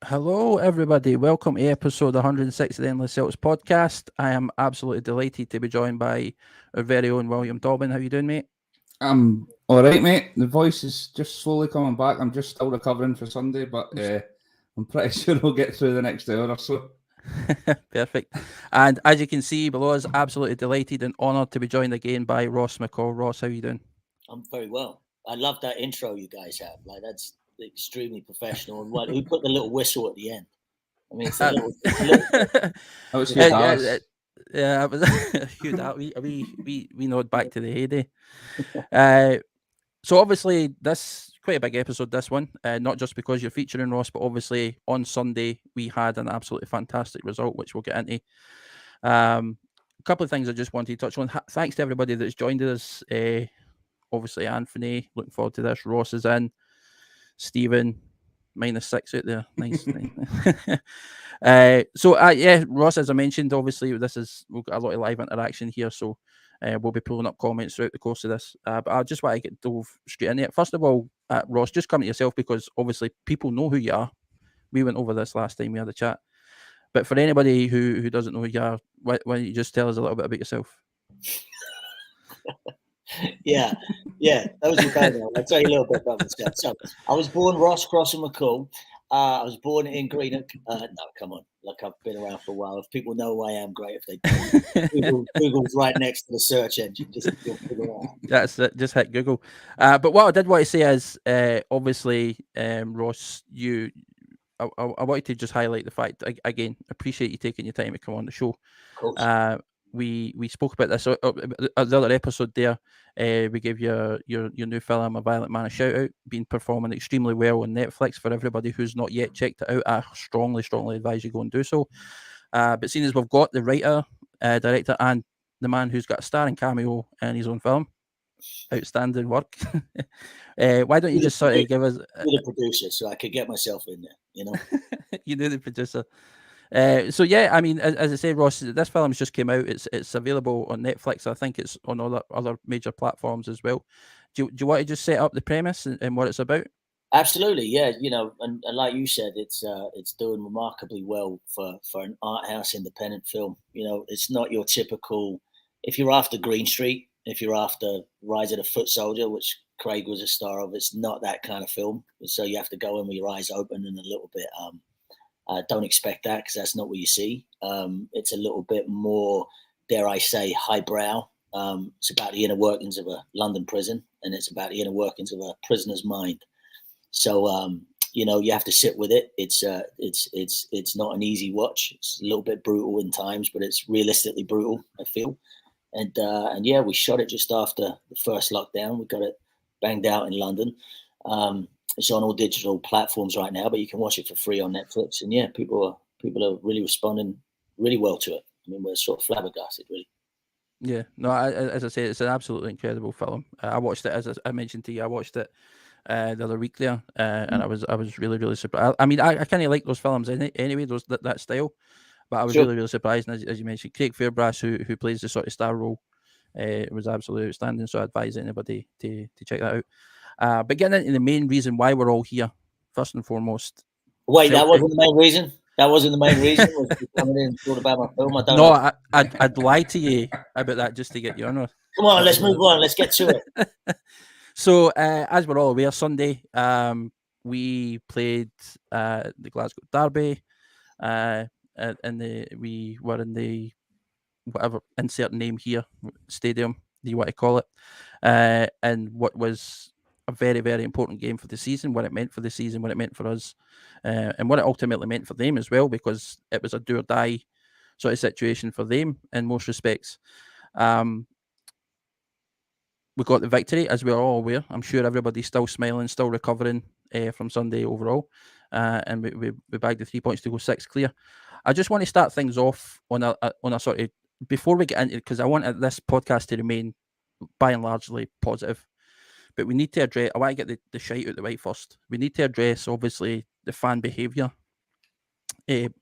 Hello, everybody. Welcome to episode 106 of the Endless Celts podcast. I am absolutely delighted to be joined by our very own William Dobbin. How you doing, mate? I'm all right, mate. The voice is just slowly coming back. I'm just still recovering for Sunday, but I'm pretty sure we'll get through the next hour or so. Perfect. And as you can see below us, absolutely delighted and honoured to be joined again by Ross McCall. Ross, how you doing? I'm very well. I love that intro you guys have. Like that's extremely professional. And who put the little whistle at the end? I mean, it's a little. That was Hugh Dallas. Yeah, it was Hugh Dallas. We nod back to the heyday. So obviously, this quite a big episode. This one, not just because you're featuring Ross, but obviously on Sunday we had an absolutely fantastic result, which we'll get into. A couple of things I just wanted to touch on. Thanks to everybody that's joined us. Obviously, Anthony, looking forward to this. Ross is in. Stephen, -6 out there. Nice. Yeah, Ross, as I mentioned, obviously we've got a lot of live interaction here, so we'll be pulling up comments throughout the course of this. But I just want to get dove straight into it. First of all, Ross, just come to yourself because obviously people know who you are. We went over this last time we had a chat. But for anybody who doesn't know who you are, why don't you just tell us a little bit about yourself? yeah, that was your background. I'll tell you a little bit about myself. So I was born Ross Cross and McCall. I was born in Greenock. No, come on. Like I've been around for a while. If people know who I am, great. If they don't, Google's right next to the search engine. Just figure it out. That's it. Just hit Google. But what I did want to say is, obviously, Ross, I wanted to just highlight the fact again. Appreciate you taking your time to come on the show. Of course. We spoke about this the other episode there. We gave your new film A Violent Man a shout out, been performing extremely well on Netflix. For everybody who's not yet checked it out, I strongly advise you go and do so. But seeing as we've got the writer, director, and the man who's got a starring cameo in his own film, outstanding work. Why don't you just sort of give us the producer, so I could get myself in there, you know? You knew the producer. So yeah, I mean, as I say, Ross, this film's just came out. It's available on Netflix. I think it's on other major platforms as well. Do you want to just set up the premise and what it's about? Absolutely, yeah. You know, and like you said, it's doing remarkably well for an art house independent film. You know, it's not your typical. If you're after Green Street, if you're after Rise of the Foot Soldier, which Craig was a star of, it's not that kind of film. So you have to go in with your eyes open and a little bit. Don't expect that because that's not what you see. It's a little bit more, dare I say, highbrow. It's about the inner workings of a London prison, and it's about the inner workings of a prisoner's mind. So you know, you have to sit with it. It's not an easy watch. It's a little bit brutal in times, but it's realistically brutal, I feel. And yeah, we shot it just after the first lockdown. We got it banged out in London. It's on all digital platforms right now, but you can watch it for free on Netflix. And yeah, people are really responding really well to it. I mean, we're sort of flabbergasted, really. Yeah, no, as I say, it's an absolutely incredible film. I watched it, as I mentioned to you. I watched it the other week there, and I was really surprised. I mean, I kind of like those films anyway, that style. But I was really surprised, and as you mentioned, Craig Fairbrass, who plays the sort of star role, was absolutely outstanding. So I advise anybody to check that out. But getting into the main reason why we're all here, first and foremost. Wait, that wasn't the main reason? That wasn't the main reason? Was you coming in and thought about my film? I don't know. No, I'd lie to you about that just to get you on. Come on, let's move on. Let's get to it. So, as we're all aware, Sunday, we played the Glasgow Derby, and we were in the whatever insert name here stadium you want to call it, and what was a very important game for the season, what it meant for the season, what it meant for us, and what it ultimately meant for them as well, because it was a do or die sort of situation for them in most respects. We got the victory, as we're all aware. I'm sure everybody's still smiling, still recovering from Sunday overall. And we bagged the 3 points to go 6 clear. I just want to start things off on a sort of, before we get into it, because I want this podcast to remain by and largely positive. But we need to address, I want to get the shite out the way first. We need to address, obviously, the fan behaviour.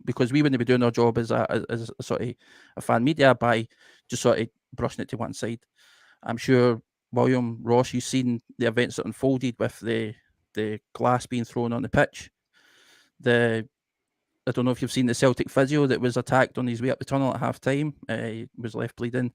Because we wouldn't be doing our job as a sort of a fan media by just sort of brushing it to one side. I'm sure, William, Ross, you've seen the events that unfolded with the glass being thrown on the pitch, the I don't know if you've seen the Celtic physio that was attacked on his way up the tunnel at half time. He was left bleeding.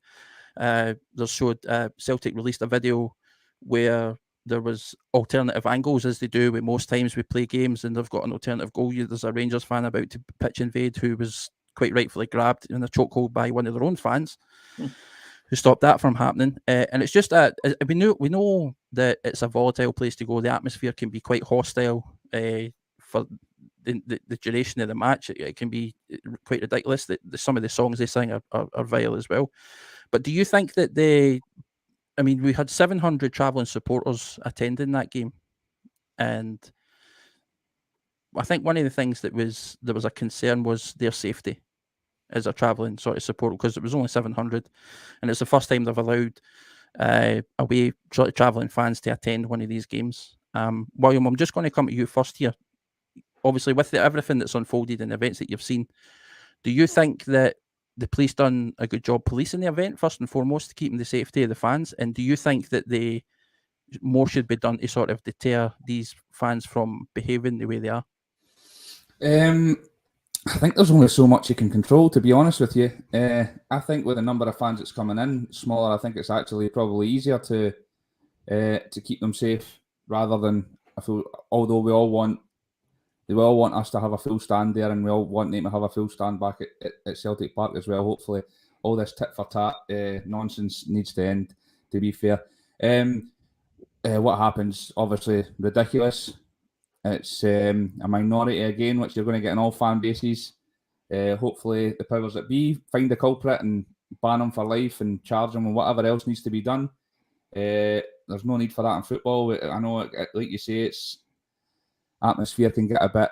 Celtic released a video where there was alternative angles, as they do with most times we play games, and they've got an alternative goal. There's a Rangers fan about to pitch invade who was quite rightfully grabbed in a chokehold by one of their own fans, who stopped that from happening. And it's just that we know that it's a volatile place to go. The atmosphere can be quite hostile for the duration of the match. It can be quite ridiculous. That some of the songs they sing are vile as well. But do you think that we had 700 travelling supporters attending that game, and I think one of the things there was a concern was their safety as a travelling sort of support, because it was only 700, and it's the first time they've allowed away travelling fans to attend one of these games. William, I'm just going to come to you first here. Obviously, with everything that's unfolded and the events that you've seen, do you think that the police done a good job policing the event, first and foremost, to keeping the safety of the fans? And do you think that more should be done to sort of deter these fans from behaving the way they are? I think there's only so much you can control, to be honest with you. I think with the number of fans that's coming in smaller, I think it's actually probably easier to keep them safe rather than although they all want us to have a full stand there, and we all want them to have a full stand back at Celtic Park as well. Hopefully, all this tit for tat nonsense needs to end, to be fair. What happens, obviously, ridiculous. It's a minority again, which you're going to get in all fan bases. Hopefully, the powers that be find the culprit and ban them for life and charge them and whatever else needs to be done. There's no need for that in football. I know, like you say, it's atmosphere can get a bit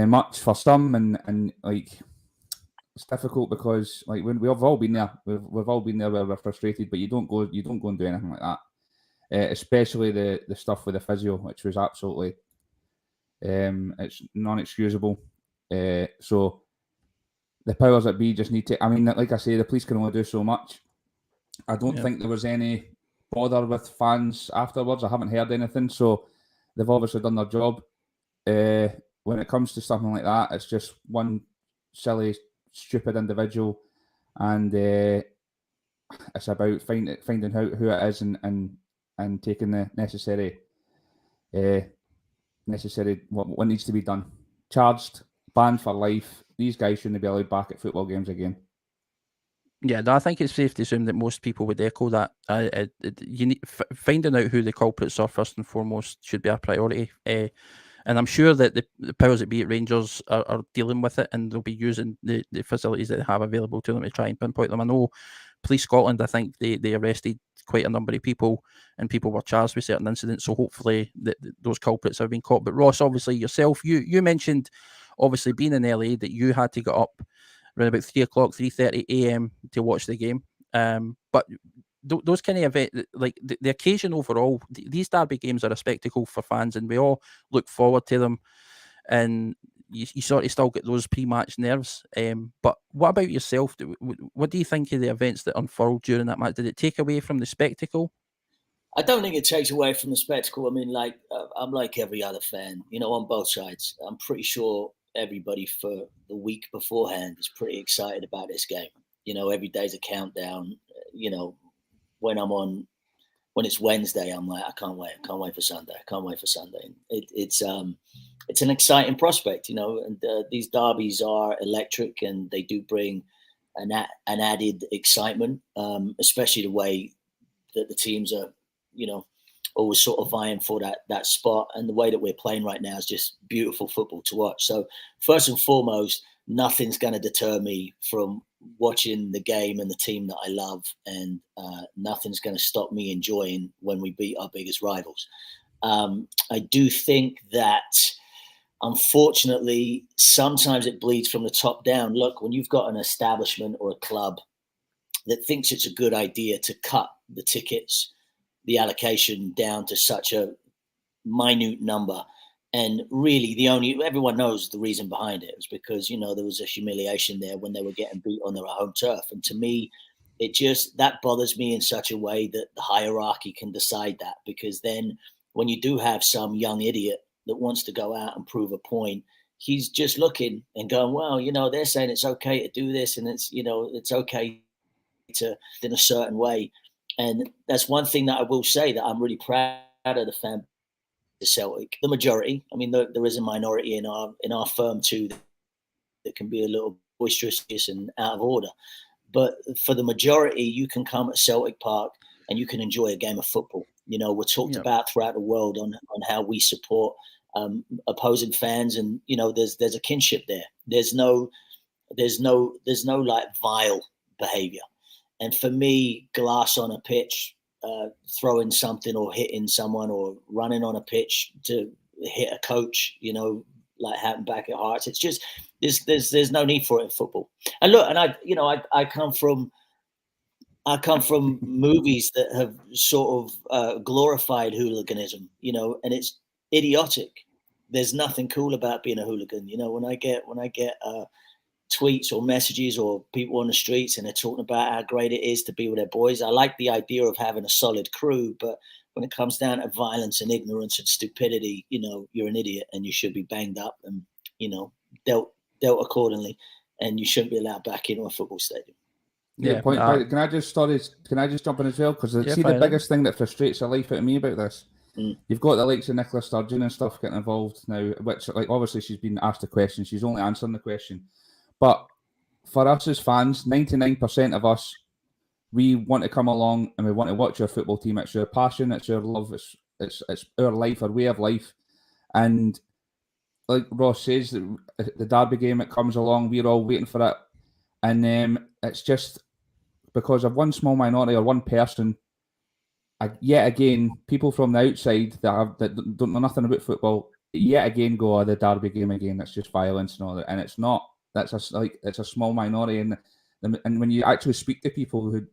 much for some, and like it's difficult because like when we've all been there, we've all been there where we're frustrated, but you don't go and do anything like that. Especially the stuff with the physio, which was absolutely it's non-excusable. So the powers that be just need to. I mean, like I say, the police can only do so much. I don't think there was any bother with fans afterwards. I haven't heard anything, so they've obviously done their job. When it comes to something like that, it's just one silly, stupid individual, and it's about finding out who it is and taking the necessary what needs to be done. Charged, banned for life. These guys shouldn't be allowed back at football games again. Yeah, no, I think it's safe to assume that most people would echo that. You need finding out who the culprits are first and foremost should be a priority. And I'm sure that the powers that be at Rangers are dealing with it, and they'll be using the facilities that they have available to them to try and pinpoint them. I know Police Scotland, I think they arrested quite a number of people, and people were charged with certain incidents. So hopefully those culprits have been caught. But Ross, obviously yourself, you mentioned obviously being in LA that you had to get up around about 3:30 a.m. to watch the game. But those kind of events, like the occasion overall, these derby games are a spectacle for fans, and we all look forward to them. And you sort of still get those pre-match nerves. But what about yourself? What do you think of the events that unfurled during that match? Did it take away from the spectacle? I don't think it takes away from the spectacle. I mean, I'm like every other fan, on both sides. I'm pretty sure everybody for the week beforehand is pretty excited about this game. Every day's a countdown. When it's Wednesday, I'm like, I can't wait for Sunday. It's an exciting prospect, and these derbies are electric, and they do bring an added excitement, especially the way that the teams are, always sort of vying for that spot, and the way that we're playing right now is just beautiful football to watch. So first and foremost, nothing's going to deter me from watching the game and the team that I love, and nothing's going to stop me enjoying when we beat our biggest rivals. I do think that, unfortunately, sometimes it bleeds from the top down. Look, when you've got an establishment or a club that thinks it's a good idea to cut the tickets, the allocation down to such a minute number, and really everyone knows the reason behind it. It was because, there was a humiliation there when they were getting beat on their home turf. And to me, that bothers me in such a way that the hierarchy can decide that, because then when you do have some young idiot that wants to go out and prove a point, he's just looking and going, well, they're saying it's okay to do this, and it's okay to in a certain way. And that's one thing that I will say that I'm really proud of the fan base of Celtic. The majority, I mean, there is a minority in our firm too that can be a little boisterous and out of order. But for the majority, you can come at Celtic Park and you can enjoy a game of football. We're talked about throughout the world on how we support opposing fans, and there's a kinship there. There's no like vile behaviour. And for me, glass on a pitch, throwing something or hitting someone or running on a pitch to hit a coach, like happened back at Hearts. It's just there's no need for it in football. And look, and I come from movies that have sort of glorified hooliganism, and it's idiotic. There's nothing cool about being a hooligan. When I get tweets or messages or people on the streets and they're talking about how great it is to be with their boys, I like the idea of having a solid crew, but when it comes down to violence and ignorance and stupidity, you're an idiot and you should be banged up and dealt accordingly, and you shouldn't be allowed back into a football stadium. Yeah, point. Can I just jump in as well? Because see, the biggest thing that frustrates the life out of me about this, you've got the likes of Nicola Sturgeon and stuff getting involved now, which, like, obviously she's been asked a question, she's only answering the question. But for us as fans, 99% of us, we want to come along and we want to watch our football team. It's our passion, it's our love, it's our life, our way of life. And like Ross says, the Derby game, it comes along, we're all waiting for it. And it's just because of one small minority or one person, yet again, people from the outside that don't know nothing about football, yet again go, the Derby game again, it's just violence and all that. And it's not. It's a small minority, and when you actually speak to people who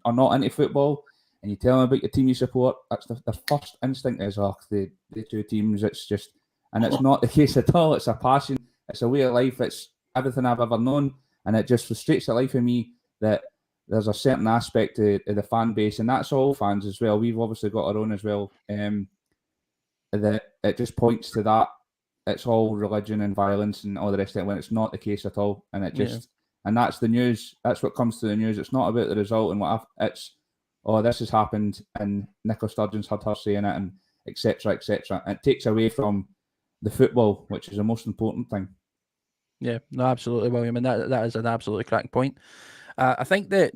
are not into football, and you tell them about your team you support, that's their first instinct is, the two teams. It's just, and it's not the case at all. It's a passion, it's a way of life, it's everything I've ever known, and it just frustrates the life of me that there's a certain aspect to the fan base, and that's all fans as well. We've obviously got our own as well. That it just points to that. It's all religion and violence and all the rest of it, when it's not the case at all. And it just, and that's the news. That's what comes to the news. It's not about the result and it's, this has happened and Nicola Sturgeon's had her saying it and etc. etc. And it takes away from the football, which is the most important thing. Yeah, no, absolutely, William. And that is an absolutely correct point. I think that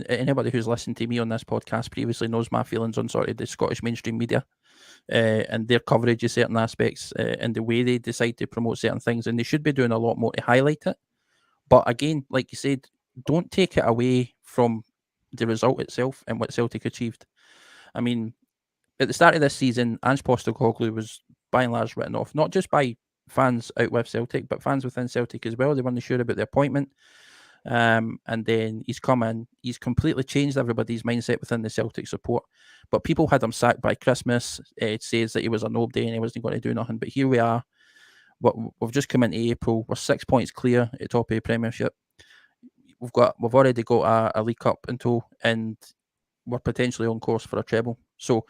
anybody who's listened to me on this podcast previously knows my feelings on sort of the Scottish mainstream media. And their coverage of certain aspects and the way they decide to promote certain things, and they should be doing a lot more to highlight it. But again, like you said, don't take it away from the result itself and what Celtic achieved. I mean, at the start of this season, Ange Postecoglou was by and large written off, not just by fans out with Celtic, but fans within Celtic as well. They weren't sure about the appointment. And then he's come in, he's completely changed everybody's mindset within the Celtic support. But people had him sacked by Christmas. It says that he was a nobody and he wasn't going to do nothing. But here we are. We've just come into April. We're 6 points clear at top of the Premiership. We've already got a League Cup in tow, and we're potentially on course for a treble. So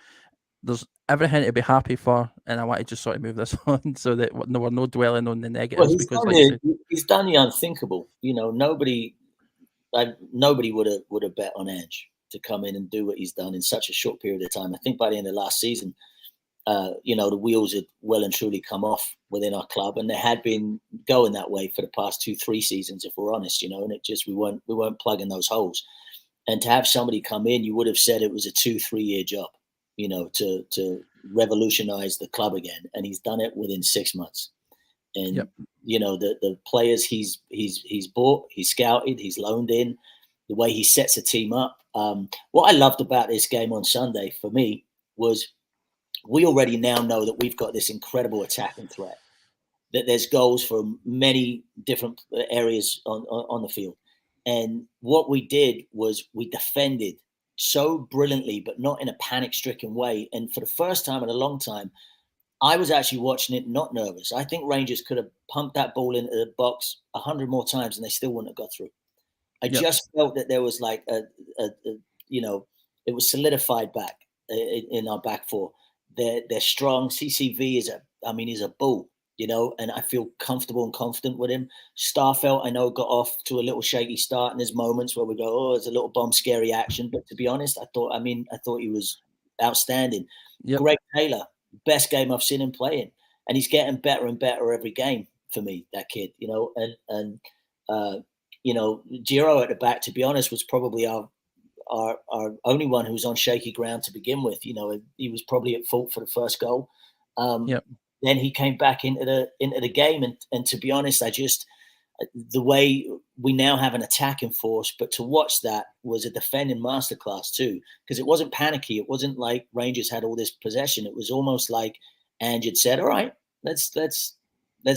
there's everything to be happy for, and I want to just sort of move this on so that we're not dwelling on the negatives. He's done the unthinkable. Nobody would have bet on Ange to come in and do what he's done in such a short period of time. I think by the end of last season, the wheels had well and truly come off within our club, and they had been going that way for the past 2-3 seasons, if we're honest. And it just we weren't plugging those holes. And to have somebody come in, you would have said it was a 2-3 year job, to revolutionize the club again, and he's done it within 6 months. And the players he's bought, he's scouted, he's loaned in, the way he sets a team up. What I loved about this game on Sunday for me was we already now know that we've got this incredible attacking threat, that there's goals from many different areas on the field. And what we did was we defended so brilliantly, but not in a panic-stricken way. And for the first time in a long time, I was actually watching it not nervous. I think Rangers could have pumped that ball into the box 100 more times and they still wouldn't have got through. I just felt that there was like it was solidified back in our back four. They're strong. CCV is a he's a bull, and I feel comfortable and confident with him. Starfelt, I know, got off to a little shaky start, and there's moments where we go, oh, it's a little bomb scary action. But to be honest, I thought he was outstanding. Yep. Greg Taylor, best game I've seen him playing, and he's getting better and better every game for me. That kid, and Giro at the back, to be honest, was probably our only one who was on shaky ground to begin with. He was probably at fault for the first goal. Yep. Then he came back into the game, and to be honest, the way we now have an attacking force, but to watch that was a defending masterclass too, because it wasn't panicky. It wasn't like Rangers had all this possession. It was almost like Ange had said, "All right, let's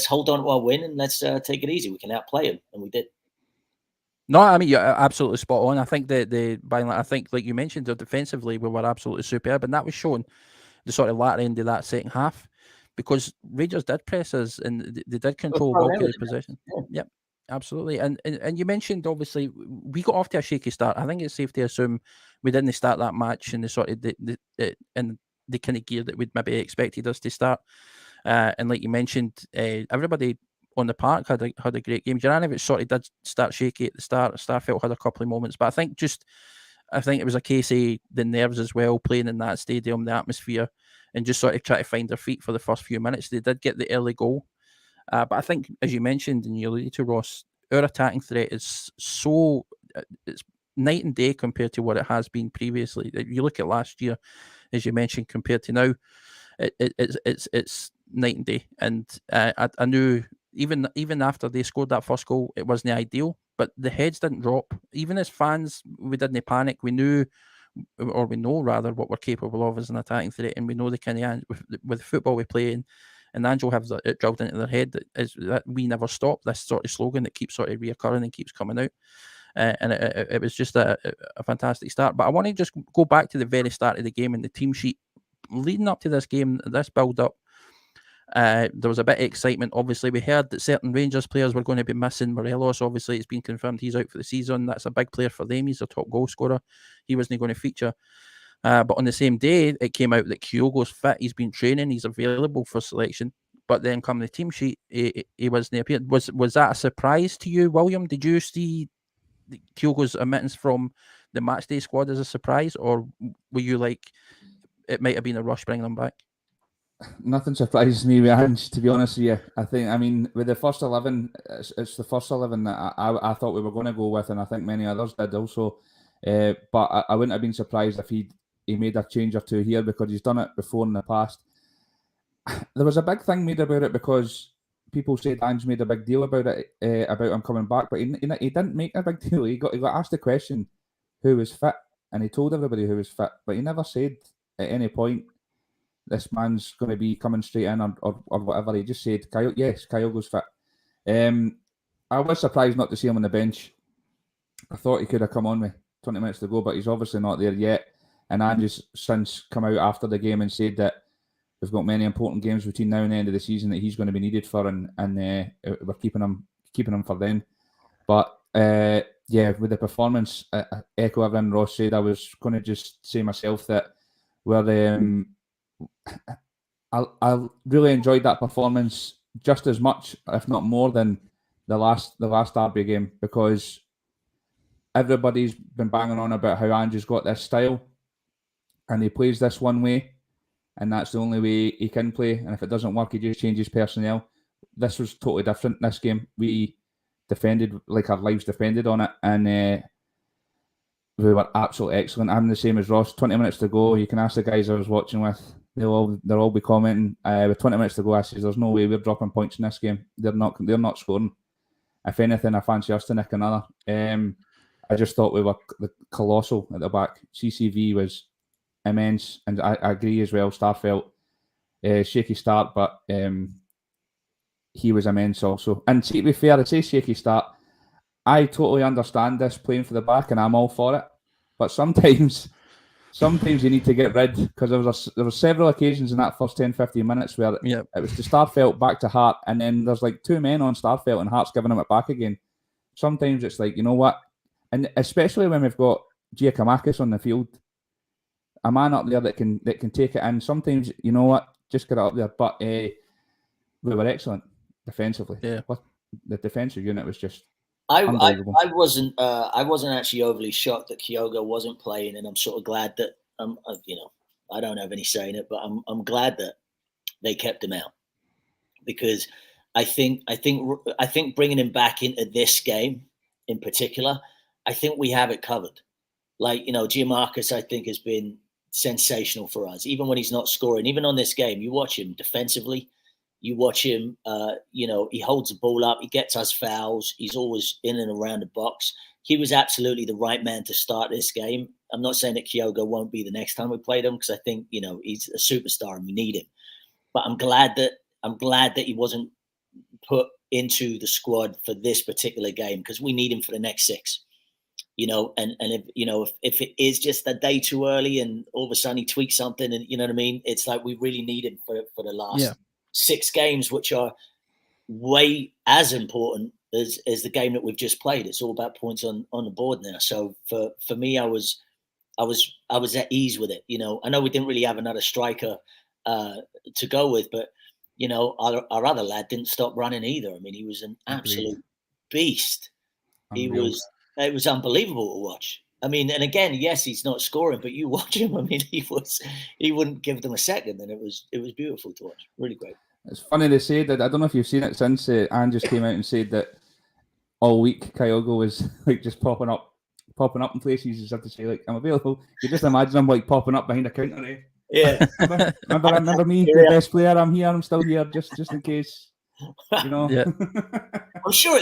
hold on to our win and let's take it easy. We can outplay them," and we did. No, I mean, you're absolutely spot on. I think I think, like you mentioned, defensively we were absolutely superb, and that was shown the sort of latter end of that second half, because Rangers did press us and they did control bulk of the possession. Yeah. Yep, absolutely. And you mentioned, obviously, we got off to a shaky start. I think it's safe to assume we didn't start that match in the sort of in the kind of gear that we'd maybe expected us to start. And like you mentioned, everybody on the park had a great game. Juranovic sort of did start shaky at the start. Starfelt had a couple of moments, but I think it was a case of the nerves as well, playing in that stadium, the atmosphere, and just sort of try to find their feet for the first few minutes. They did get the early goal, but I think, as you mentioned and you alluded to, Ross, our attacking threat is it's night and day compared to what it has been previously. If you look at last year, as you mentioned, compared to now, it's night and day. And I knew even after they scored that first goal, it wasn't ideal, but the heads didn't drop. Even as fans, we didn't panic. We know rather what we're capable of as an attacking threat, and we know the kind of with football we play in. And Angel have it drilled into their head that we never stop. This sort of slogan that keeps sort of reoccurring and keeps coming out. And it was just a fantastic start. But I want to just go back to the very start of the game and the team sheet leading up to this game, this build up. There was a bit of excitement. Obviously, we heard that certain Rangers players were going to be missing. Morelos, obviously, it's been confirmed he's out for the season. That's a big player for them. He's their top goal scorer. He wasn't going to feature. But on the same day, it came out that Kyogo's fit. He's been training. He's available for selection. But then come the team sheet, he wasn't appeared. Was that a surprise to you, William? Did you see Kyogo's omittance from the matchday squad as a surprise? Or were you like, it might have been a rush bringing them back? Nothing surprises me with Ange, to be honest with you. I mean, with the first 11, it's the first 11 that I thought we were going to go with, and I think many others did also. But I wouldn't have been surprised if he made a change or two here, because he's done it before in the past. There was a big thing made about it because people said Ange made a big deal about it, about him coming back, but he didn't make a big deal. He got asked the question who was fit, and he told everybody who was fit, but he never said at any point this man's going to be coming straight in or whatever. He just said, Kyogo's fit. I was surprised not to see him on the bench. I thought he could have come on with 20 minutes to go, but he's obviously not there yet. And Ange's since come out after the game and said that we've got many important games between now and the end of the season that he's going to be needed for, and we're keeping him for then. But with the performance, I echo everything Ross said. I was going to just say myself that I really enjoyed that performance just as much, if not more, than the last Derby game, because everybody's been banging on about how Ange's got this style and he plays this one way, and that's the only way he can play, and if it doesn't work, he just changes personnel. This was totally different. This game, we defended like our lives depended on it, and we were absolutely excellent. I'm the same as Ross. 20 minutes to go. You can ask the guys I was watching with. They'll all be commenting. With 20 minutes to go, I says, "There's no way we're dropping points in this game. They're not scoring. If anything, I fancy us to nick another." I just thought we were colossal at the back. CCV was immense, and I agree as well. Starfelt, shaky start, but he was immense also. And to be fair, I say shaky start. I totally understand this playing for the back, and I'm all for it. But sometimes you need to get rid, because there were several occasions in that first 10-15 minutes where it was to Starfelt back to Hart, and then there's like two men on Starfelt and Hart's giving him it back again. Sometimes it's like, you know what? And especially when we've got Giacomakis on the field, a man up there that can take it in. Sometimes, you know what? Just get it up there. But We were excellent defensively. Yeah. The defensive unit was just I unbelievable. I wasn't actually overly shocked that Kyogo wasn't playing, and I'm sort of glad that I don't have any say in it, but I'm glad that they kept him out, because I think bringing him back into this game in particular, I think we have it covered. Like, Gianmarcus, I think, has been sensational for us, even when he's not scoring. Even on this game, you watch him defensively. You watch him, he holds the ball up. He gets us fouls. He's always in and around the box. He was absolutely the right man to start this game. I'm not saying that Kyogo won't be the next time we play him, because I think, he's a superstar and we need him. But I'm glad that he wasn't put into the squad for this particular game, because we need him for the next 6. And if it is just a day too early and all of a sudden he tweaks something, and you know what I mean, it's like we really need him for the last 6 games, which are way as important as the game that we've just played. It's all about points on the board now. So for me, I was at ease with it. I know we didn't really have another striker to go with, but our other lad didn't stop running either. I mean, he was an absolute beast. Unreal. It was unbelievable to watch. I mean, and again, yes, he's not scoring, but you watch him. I mean, he wouldn't give them a second, and it was beautiful to watch. Really great. It's funny they say that. I don't know if you've seen it since Anne just came out and said that all week Kyogo was like just popping up in places. You just have to say, like, I'm available. You just imagine him like popping up behind a counter. Eh? Yeah. remember me, the best player. I'm here. I'm still here, just in case. Yeah. I'm sure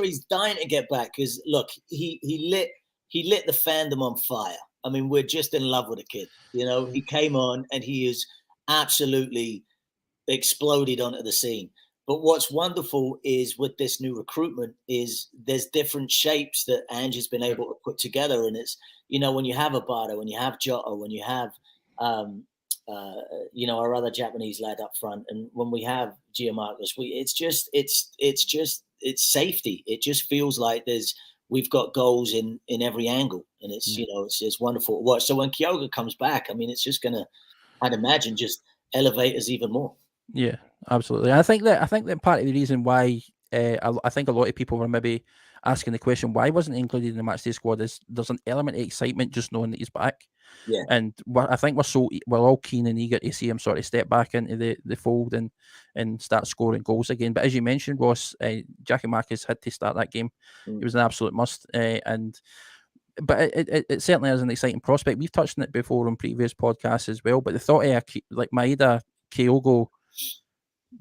he's dying to get back, because look, he lit the fandom on fire. I mean, we're just in love with the kid. He came on and he is absolutely exploded onto the scene. But what's wonderful is with this new recruitment is there's different shapes that Ange has been able to put together. And it's, when you have Abada, when you have Jota, when you have, our other Japanese lad up front, and when we have Gianmarcus, it's safety. It just feels like we've got goals in every angle, and it's it's wonderful to watch. So when Kyogo comes back, I mean, it's just gonna, I'd imagine, just elevate us even more. Yeah, absolutely. I think that part of the reason why I think a lot of people were maybe asking the question why wasn't he included in the matchday squad is there's an element of excitement just knowing that he's back. Yeah. And I think we're all keen and eager to see him sort of step back into the fold and start scoring goals again. But as you mentioned, Ross, Gianmarcus had to start that game. It was an absolute must. But it certainly is an exciting prospect. We've touched on it before on previous podcasts as well. But the thought of like Maeda, Kyogo,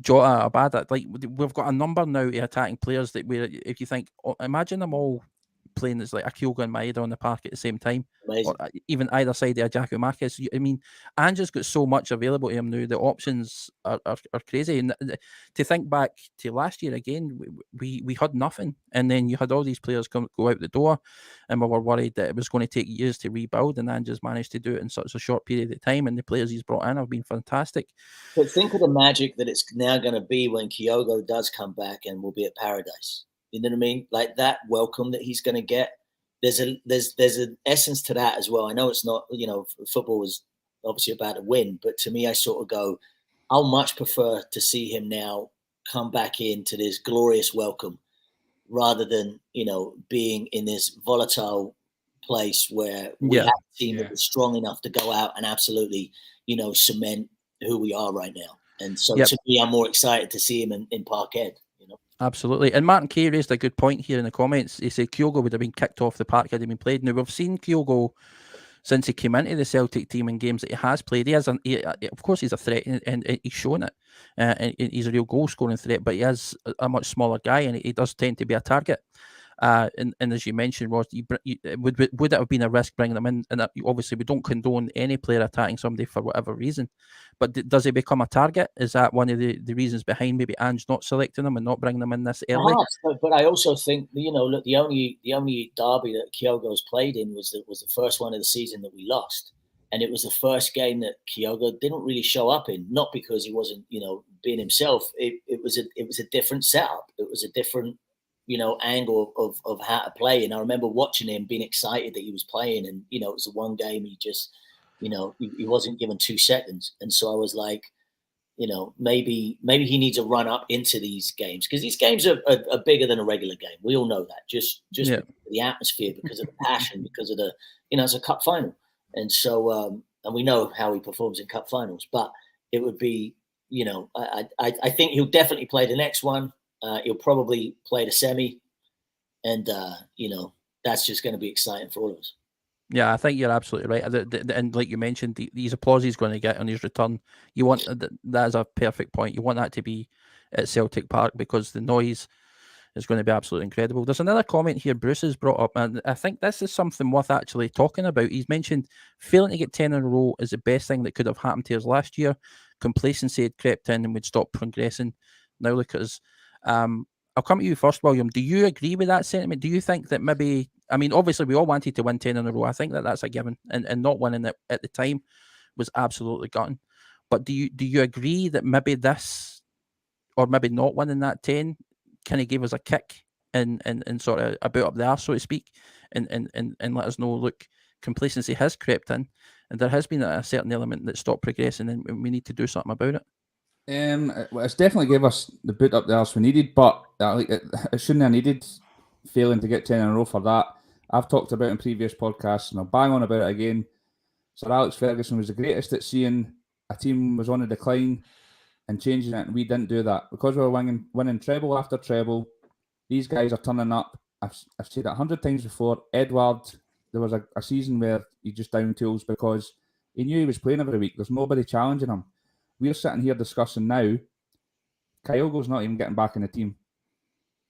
Jota, Abada, like we've got a number now of attacking players that if you think, imagine them all playing as like a Kyogo and Maeda on the park at the same time. Amazing. Or even either side of Gianmarcus. I mean, Ange's got so much available to him now. The options are crazy. And to think back to last year again, we had nothing, and then you had all these players go out the door, and we were worried that it was going to take years to rebuild. And Ange's managed to do it in such a short period of time, and the players he's brought in have been fantastic. But think of the magic that it's now going to be when Kyogo does come back and we'll be at paradise. You know what I mean? Like that welcome that he's going to get. There's an essence to that as well. I know it's not, football is obviously about to win, but to me, I sort of go, I'll much prefer to see him now come back into this glorious welcome rather than, being in this volatile place where we have a team that is strong enough to go out and absolutely, cement who we are right now. And so to me, I'm more excited to see him in Parkhead. Absolutely. And Martin Kay raised a good point here in the comments. He said Kyogo would have been kicked off the park had he been played. Now, we've seen Kyogo since he came into the Celtic team in games that he has played. Of course, he's a threat, and he's shown it. And he's a real goal-scoring threat, but he is a much smaller guy, and he does tend to be a target. And as you mentioned, Ross, would it have been a risk bringing him in? And obviously, we don't condone any player attacking somebody for whatever reason. But does he become a target? Is that one of the reasons behind maybe Ange not selecting him and not bringing him in this early? Perhaps, but I also think look, the only derby that Kyogo's played in was the first one of the season that we lost, and it was the first game that Kyogo didn't really show up in. Not because he wasn't being himself. It was a different setup. It was a different angle of how to play. And I remember watching him, being excited that he was playing, and it was the one game he just. He wasn't given 2 seconds. And so I was like, maybe he needs a run up into these games, because these games are bigger than a regular game. We all know that. Just because of the atmosphere, because of the passion, because of the it's a cup final, and so and we know how he performs in cup finals. But it would be I think he'll definitely play the next one. He'll probably play the semi, and that's just going to be exciting for all of us. Yeah, I think you're absolutely right. And like you mentioned, these applause he's going to get on his return, you want that is a perfect point. You want that to be at Celtic Park, because the noise is going to be absolutely incredible. There's another comment here Bruce has brought up, and I think this is something worth actually talking about. He's mentioned failing to get 10 in a row is the best thing that could have happened to us last year. Complacency had crept in and we'd stop progressing. Now look at us. I'll come to you first, William. Do you agree with that sentiment? Do you think that maybe, I mean, obviously we all wanted to win 10 in a row. I think that's a given, and not winning it at the time was absolutely gutting. But do you agree that maybe this, or maybe not winning that 10, kind of gave us a kick and sort of a boot up the arse, so to speak, and let us know, look, complacency has crept in, and there has been a certain element that stopped progressing, and we need to do something about it. It's definitely gave us the boot up the arse we needed, but it shouldn't have needed failing to get 10 in a row for that. I've talked about it in previous podcasts, and I'll bang on about it again. Sir Alex Ferguson was the greatest at seeing a team was on a decline and changing it, and we didn't do that. Because we were winning treble after treble, these guys are turning up. I've said it 100 times before. Edward, there was a season where he just down tools because he knew he was playing every week. There's nobody challenging him. We're sitting here discussing now, Kyogo's not even getting back in the team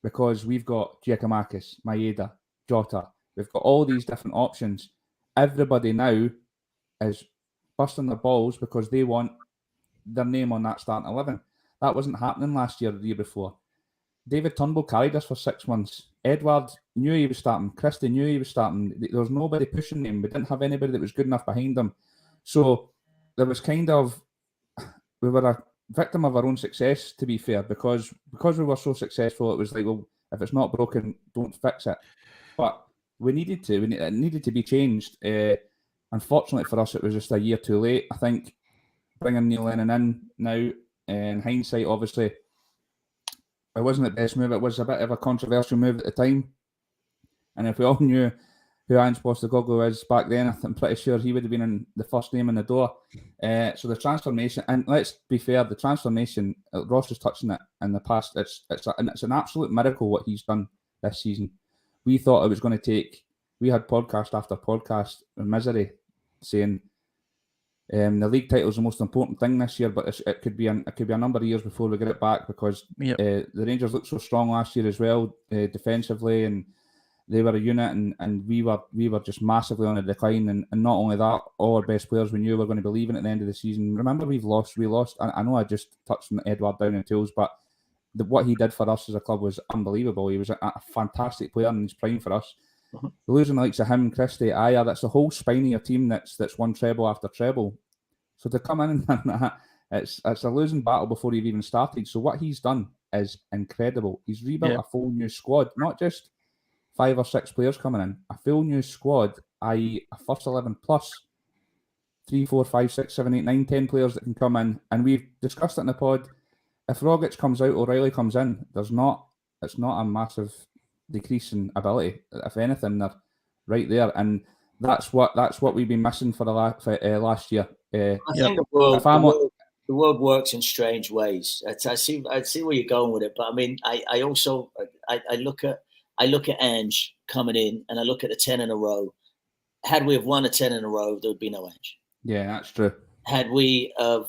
because we've got Giacomakis, Maeda, Jota. We've got all these different options. Everybody now is busting their balls because they want their name on that starting 11. That wasn't happening last year or the year before. David Turnbull carried us for 6 months. Edward knew he was starting. Christie knew he was starting. There was nobody pushing him. We didn't have anybody that was good enough behind him. So there was kind of, we were a victim of our own success, to be fair, because we were so successful, it was like, well, if it's not broken, don't fix it. But we needed to. It needed to be changed. Unfortunately for us, it was just a year too late. I think bringing Neil Lennon in now, in hindsight, obviously, it wasn't the best move. It was a bit of a controversial move at the time. And if we all knew who Ange Postecoglou is back then, I'm pretty sure he would have been in the first name in the door. So the transformation, and let's be fair, the transformation, Ross was touching it in the past, it's an absolute miracle what he's done this season. We thought it was going to take, we had podcast after podcast in misery saying the league title is the most important thing this year, but it could be a number of years before we get it back, because the Rangers looked so strong last year as well, defensively, and they were a unit, and we were just massively on a decline. And not only that, all our best players we knew were going to be leaving at the end of the season. Remember, we lost. I know I just touched on Edward down in tools, but what he did for us as a club was unbelievable. He was a fantastic player in his prime for us. Uh-huh. Losing the likes of him, Christie, Aya, that's the whole spine of your team that's won treble after treble. So to come in and it's a losing battle before you've even started. So what he's done is incredible. He's rebuilt a full new squad, not just 5 or 6 players coming in, a full new squad, i.e. a first 11 plus 3, 4, 5, 6, 7, 8, 9, 10 players that can come in. And we've discussed it in the pod. If Rogic comes out, O'Reilly comes in, it's not a massive decrease in ability. If anything, they're right there. And that's what we've been missing for the last year. I think the world works in strange ways. I see where you're going with it, but I mean, I also look at Ange coming in, and I look at the 10 in a row. Had we have won a 10 in a row, there would be no Ange. Yeah, that's true. Had we have,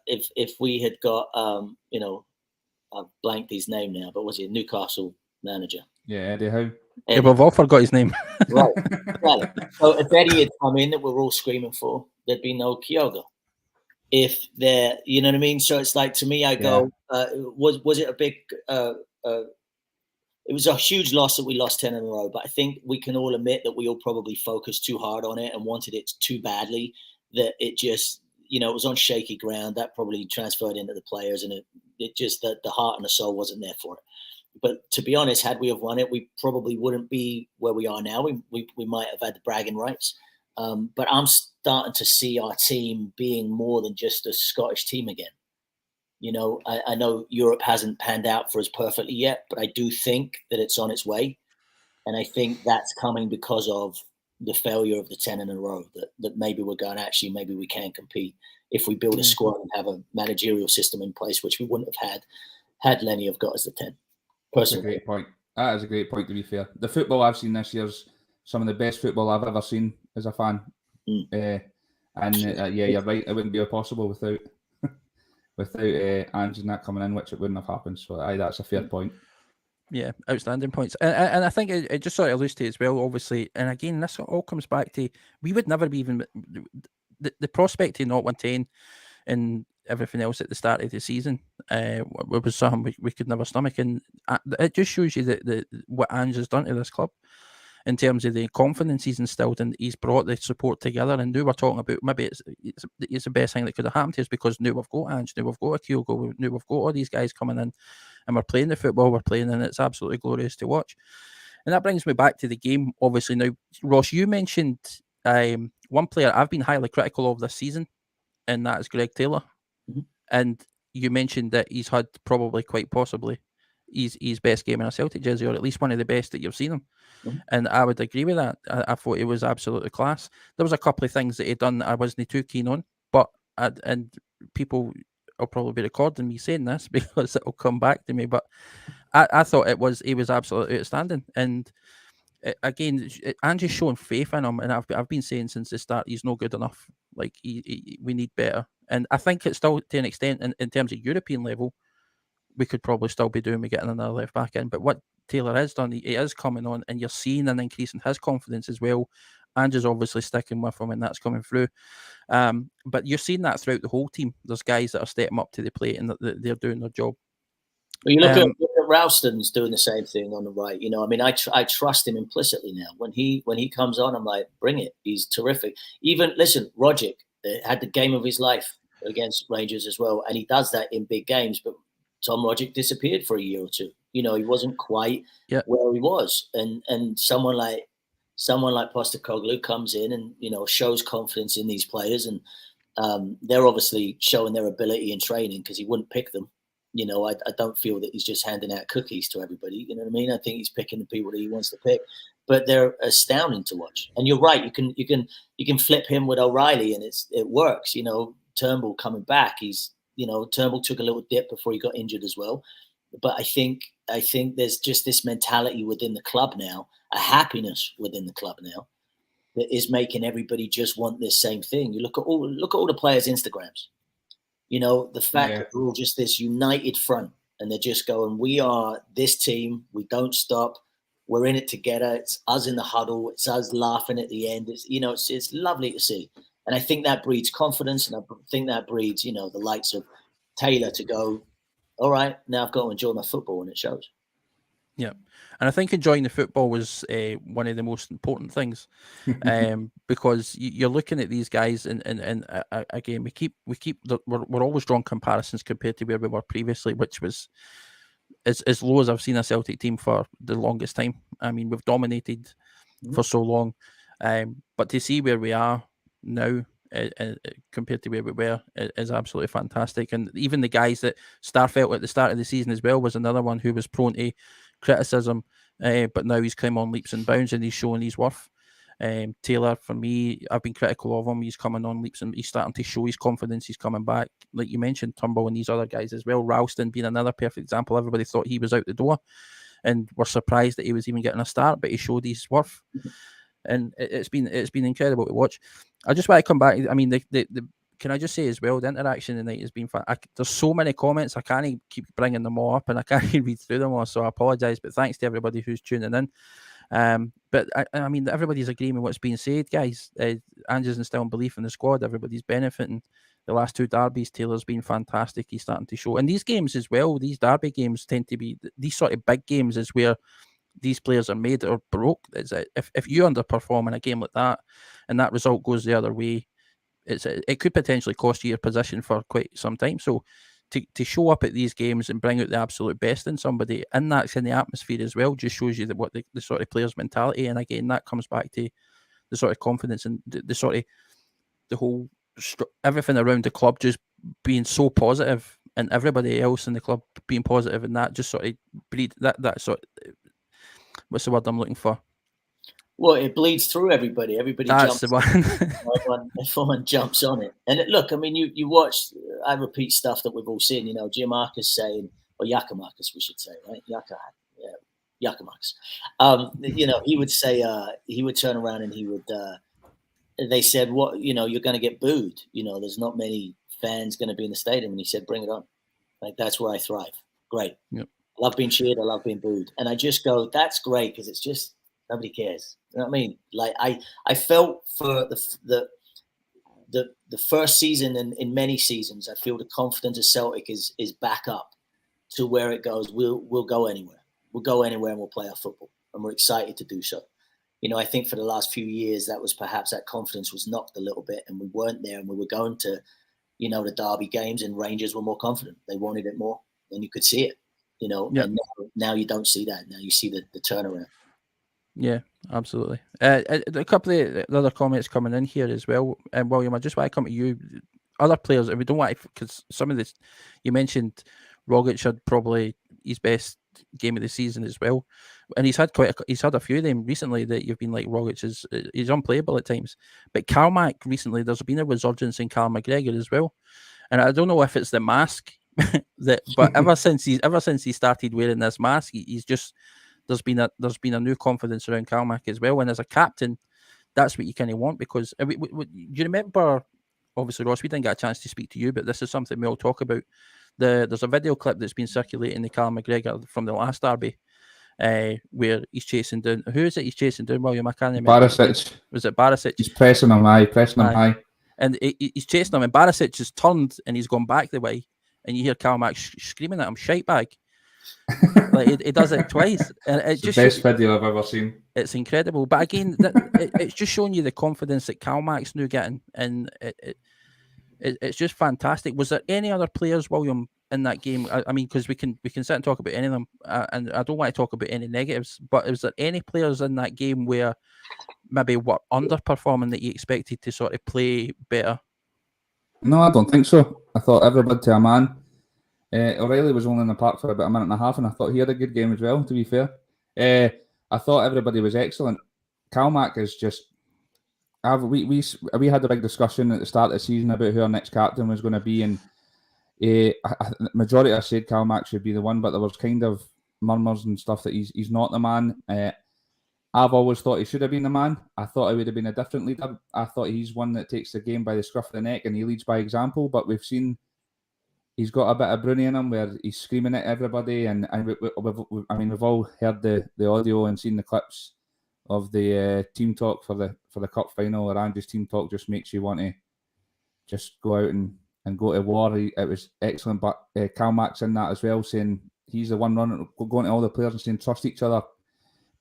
if we had got, I've blanked his name now, but was he a Newcastle manager? Yeah, Eddie Howe. Yeah, we've all forgot his name. Right. So if Eddie had come in, that we're all screaming for, there'd be no Kyogo. If there, you know what I mean? So it's like, to me, I go, was it a big, it was a huge loss that we lost 10 in a row, but I think we can all admit that we all probably focused too hard on it and wanted it too badly, that it just, it was on shaky ground. That probably transferred into the players, and it just, the heart and the soul wasn't there for it. But to be honest, had we have won it, we probably wouldn't be where we are now. We might have had the bragging rights. But I'm starting to see our team being more than just a Scottish team again. I know Europe hasn't panned out for us perfectly yet, but I do think that it's on its way. And I think that's coming because of the failure of the 10 in a row, that maybe we're going, actually, maybe we can compete if we build a squad and have a managerial system in place, which we wouldn't have had Lenny have got as the 10. Personally. That's a great point. That is a great point, to be fair. The football I've seen this year is some of the best football I've ever seen as a fan. Yeah, you're right. It wouldn't be possible without Ange and that coming in, which it wouldn't have happened. So that's a fair point. Yeah, outstanding points. And I think it just sort of alludes to it as well, obviously. And again, this all comes back to, we would never be even, the prospect of not 110 and everything else at the start of the season was something we could never stomach. And it just shows you that what Ange has done to this club in terms of the confidence he's instilled, and he's brought the support together. And now we're talking about, maybe it's the best thing that could have happened to us, because now we've got Ange, now we've got Kyogo, now we've got all these guys coming in, and we're playing the football we're playing, and it's absolutely glorious to watch. And that brings me back to the game, obviously. Now, Ross, you mentioned one player I've been highly critical of this season, and that is Greg Taylor. And you mentioned that he's had probably, quite possibly, his best game in a Celtic jersey, or at least one of the best that you've seen him. And I would agree with that. I thought it was absolutely class. There was a couple of things that he'd done that I wasn't too keen on, but and people will probably be recording me saying this because it'll come back to me. But I thought he was absolutely outstanding. And again, Angie's showing faith in him, and I've been saying since the start he's no good enough. Like we need better. And I think it's still, to an extent, in terms of European level, we could probably still be doing with getting another left back in. But what Taylor has done, he is coming on, and you're seeing an increase in his confidence as well. Andrew's obviously sticking with him, and that's coming through. But you're seeing that throughout the whole team. There's guys that are stepping up to the plate, and they're doing their job. Well, you look at Ralston's doing the same thing on the right. I mean, I trust him implicitly now. When he comes on, I'm like, bring it. He's terrific. Even, listen, Rogic had the game of his life against Rangers as well, and he does that in big games. But Tom Rogic disappeared for a year or two. He wasn't quite where he was, and someone like Postecoglou comes in and shows confidence in these players, and they're obviously showing their ability in training, because he wouldn't pick them. I don't feel that he's just handing out cookies to everybody. You know what I mean? I think he's picking the people that he wants to pick, but they're astounding to watch. And you're right. You can flip him with O'Reilly, and it works. Turnbull coming back. Turnbull took a little dip before he got injured as well. But I think there's just this mentality within the club now, a happiness within the club now, that is making everybody just want this same thing. You look at all the players' Instagrams. The fact that we're all just this united front, and they're just going, we are this team. We don't stop. We're in it together. It's us in the huddle. It's us laughing at the end. It's lovely to see. And I think that breeds confidence, and I think that breeds, the likes of Taylor to go, all right, now I've got to enjoy my football, and it shows. Yeah. And I think enjoying the football was one of the most important things, because you're looking at these guys, and again, we're always drawing comparisons compared to where we were previously, which was as low as I've seen a Celtic team for the longest time. I mean, we've dominated for so long, but to see where we are now compared to where we were is absolutely fantastic. And even the guys that Starfelt at the start of the season as well was another one who was prone to criticism, but now he's come on leaps and bounds, and he's showing his worth. Taylor, for me, I've been critical of him. He's coming on leaps, and he's starting to show his confidence. He's coming back, like you mentioned, Turnbull and these other guys as well. Ralston being another perfect example. Everybody thought he was out the door, and were surprised that he was even getting a start, but he showed his worth. And it's been incredible to watch. I just want to come back. I mean, can I just say as well, the interaction tonight has been fun. There's so many comments, I can't keep bringing them all up, and I can't read through them all, so I apologise. But thanks to everybody who's tuning in. But I mean, everybody's agreeing with what's being said, guys. Andrew's instilling belief in the squad. Everybody's benefiting. The last two derbies, Taylor's been fantastic. He's starting to show. And these games as well, these derby games tend to be, these sort of big games is where these players are made or broke. If you underperform in a game like that, and that result goes the other way, it could potentially cost you your position for quite some time. So to show up at these games and bring out the absolute best in somebody, and that's in the atmosphere as well, just shows you that what the sort of players' mentality. And again, that comes back to the sort of confidence and the sort of the whole everything around the club just being so positive. and everybody else in the club being positive, and that just sort of breed that sort of, what's the word I'm looking for? Well, it bleeds through everybody. Everybody That's jumps. the one. Everyone jumps on it. And look, I mean, you watch. I repeat stuff that we've all seen. You know, Jim Marcus saying, or Yakamarcus, we should say, right? Yakamarcus. You know, he would say, he would turn around and he would. They said, "What? You know, you're going to get booed. You know, there's not many fans going to be in the stadium." And he said, "Bring it on. Like, that's where I thrive. Great. Yep. I love being cheered. I love being booed." And I just go, "That's great," because it's just nobody cares. You know what I mean? Like I felt for the first season and in many seasons, I feel the confidence of Celtic is back up to where it goes. We'll go anywhere. We'll go anywhere and we'll play our football, and we're excited to do so. You know, I think for the last few years, that was perhaps that confidence was knocked a little bit, and we weren't there, and we were going to, you know, the Derby games, and Rangers were more confident. They wanted it more, and you could see it. You know, yep. And now you don't see that. Now you see the turnaround. Yeah, absolutely. A couple of other comments coming in here as well. And William, I just want to come to you. Other players, and we don't want to, because some of this, you mentioned Rogic had probably his best game of the season as well, and he's had a few of them recently that you've been like, Rogic is unplayable at times. But Kalmak recently, there's been a resurgence in Cal McGregor as well, and I don't know if it's the mask but ever since he started wearing this mask, he's just. There's been a new confidence around Kalmak as well, and as a captain, that's what you kind of want, because do you remember? Obviously, Ross, we didn't get a chance to speak to you, but this is something we all talk about. There's a video clip that's been circulating the Cal McGregor from the last derby, where he's chasing down. Who is it? He's chasing down, William. I can't remember. Barisic. Was it Barisic? He's pressing him high, and he's chasing him, and Barisic has turned and he's gone back the way, and you hear Kalmak screaming at him, "Shite bag." Like he does it twice, and it's just the best video I've ever seen. It's incredible, but again, it's just showing you the confidence that Kalmak's now getting, and it's just fantastic. Was there any other players, William, in that game? I mean, because we can sit and talk about any of them, and I don't want to talk about any negatives, but was there any players in that game where maybe were underperforming that you expected to sort of play better? No, I don't think so. I thought everybody to a man. O'Reilly was only in the park for about a minute and a half, and I thought he had a good game as well, to be fair. I thought everybody was excellent. Kalmak is just... We had a big discussion at the start of the season about who our next captain was going to be, and majority of us said Kalmak should be the one, but there was kind of murmurs and stuff that he's not the man. I've always thought he should have been the man. I thought he would have been a different leader. I thought he's one that takes the game by the scruff of the neck and he leads by example, but we've seen... He's got a bit of Bruni in him where he's screaming at everybody, and we've all heard the audio and seen the clips of the team talk for the cup final, where Andrew's team talk just makes you want to just go out and go to war. It was excellent, but Kalmak's in that as well, saying he's the one running, going to all the players and saying trust each other,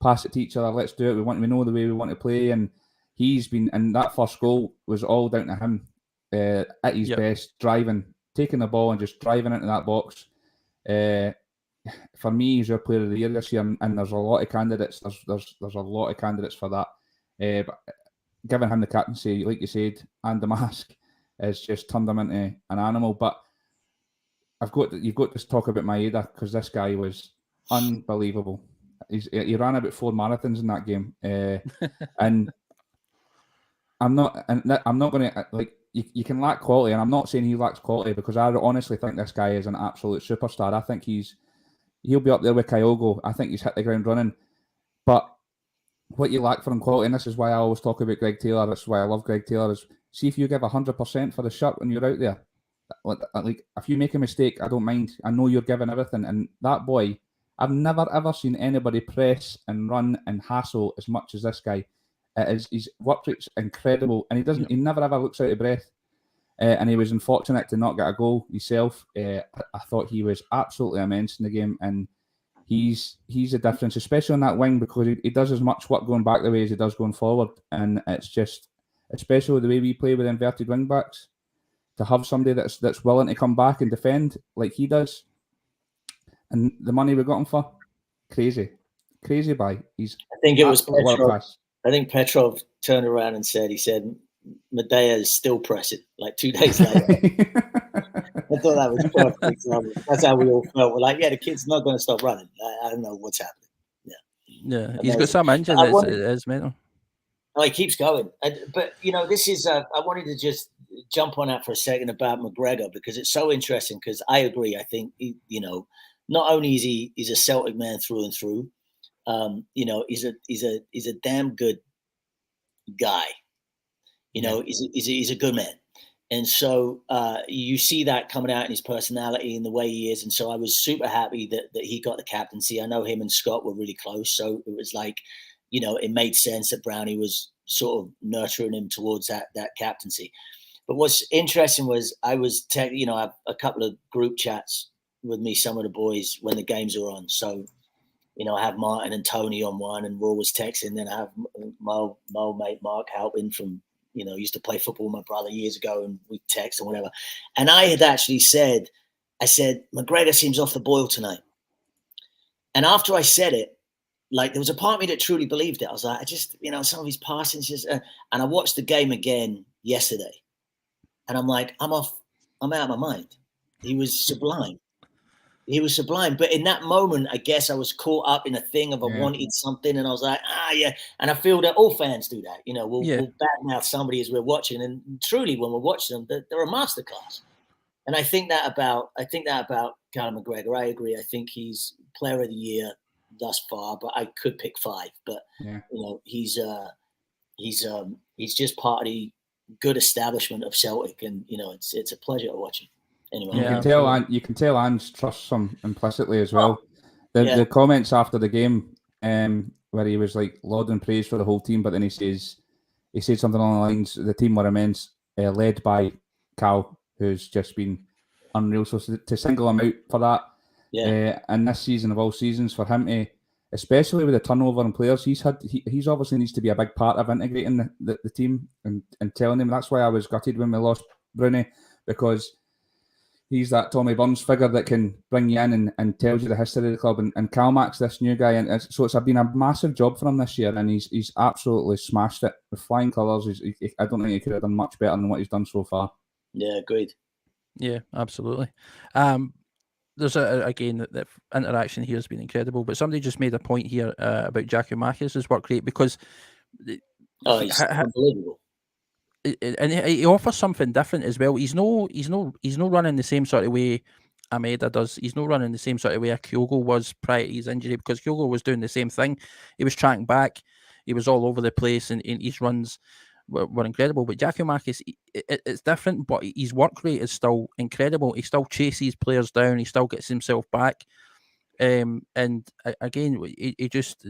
pass it to each other, let's do it. We know the way we want to play, and he's been. And that first goal was all down to him at his best, driving. Taking the ball and just driving into that box. For me, he's your player of the year this year, and there's a lot of candidates. There's a lot of candidates for that. But giving him the captaincy, like you said, and the mask, has just turned him into an animal. But you've got to talk about Maeda, because this guy was unbelievable. He ran about 4 marathons in that game, and I'm not going to like. You can lack quality, and I'm not saying he lacks quality, because I honestly think this guy is an absolute superstar. I think he'll be up there with Kyogo. I think he's hit the ground running. But what you lack from quality, and this is why I always talk about Greg Taylor, this is why I love Greg Taylor, is see if you give 100% for the shirt when you're out there. Like if you make a mistake, I don't mind. I know you're giving everything. And that boy, I've never ever seen anybody press and run and hassle as much as this guy. His work rate's incredible, and he never ever looks out of breath. And he was unfortunate to not get a goal himself. I thought he was absolutely immense in the game, and he's a difference, especially on that wing, because he does as much work going back the way as he does going forward. And it's just, especially the way we play with inverted wing backs, to have somebody that's willing to come back and defend like he does, and the money we got him for, crazy buy. I think it was Petrov. I think Petrov turned around and said, Medea is still pressing, like 2 days later. thought that was perfect. That's how we all felt. We're like, yeah, the kid's not going to stop running. I don't know what's happening. Yeah, he's got some injuries. It's mental. Oh, he keeps going. But, this is, I wanted to just jump on that for a second about McGregor, because it's so interesting, because I agree. I think, not only is he's a Celtic man through and through, he's a damn good guy. He's a good man. And so you see that coming out in his personality and the way he is. And so I was super happy that he got the captaincy. I know him and Scott were really close. So it was like, it made sense that Brownie was sort of nurturing him towards that captaincy. But what's interesting was I was, I have a couple of group chats with me, some of the boys, when the games are on. So, I have Martin and Tony on one, and we're always texting. Then I have my old mate Mark Halpin from, used to play football with my brother years ago, and we text and whatever. And I had actually said, McGregor seems off the boil tonight. And after I said it, like, there was a part of me that truly believed it. I was like, I just, some of his passings just, and I watched the game again yesterday, and I'm like, I'm out of my mind. He was sublime. But in that moment, I guess I was caught up in a thing of I wanted something, and I was like, yeah. And I feel that all fans do that. We'll badmouth somebody as we're watching, and truly, when we're watching them, they're a masterclass. And I think that about Conor McGregor. I agree. I think he's player of the year thus far, but I could pick 5. But he's just part of the good establishment of Celtic, and it's a pleasure to watch him. Anyway, you can tell Ange trusts him implicitly as well. The comments after the game, where he was like lauding praise for the whole team, but then he said something along the lines, the team were immense, led by Cal, who's just been unreal. So to single him out for that, and this season of all seasons, for him to, especially with the turnover in players he's had, he's obviously needs to be a big part of integrating the team and telling him. That's why I was gutted when we lost Bruni, because he's that Tommy Burns figure that can bring you in and tells you the history of the club. And Calmack's this new guy, and so it's been a massive job for him this year, and he's absolutely smashed it with flying colours. I don't think he could have done much better than what he's done so far. Yeah, agreed. Yeah, absolutely. There's again, the interaction here has been incredible, but somebody just made a point here about Giakoumakis' work rate, because he's unbelievable. And he offers something different as well. He's no running the same sort of way Ameda does. He's not running the same sort of way Kyogo was prior to his injury, because Kyogo was doing the same thing. He was tracking back. He was all over the place, and his runs were incredible. But Giakoumakis, it's different, but his work rate is still incredible. He still chases players down. He still gets himself back. And again, he just...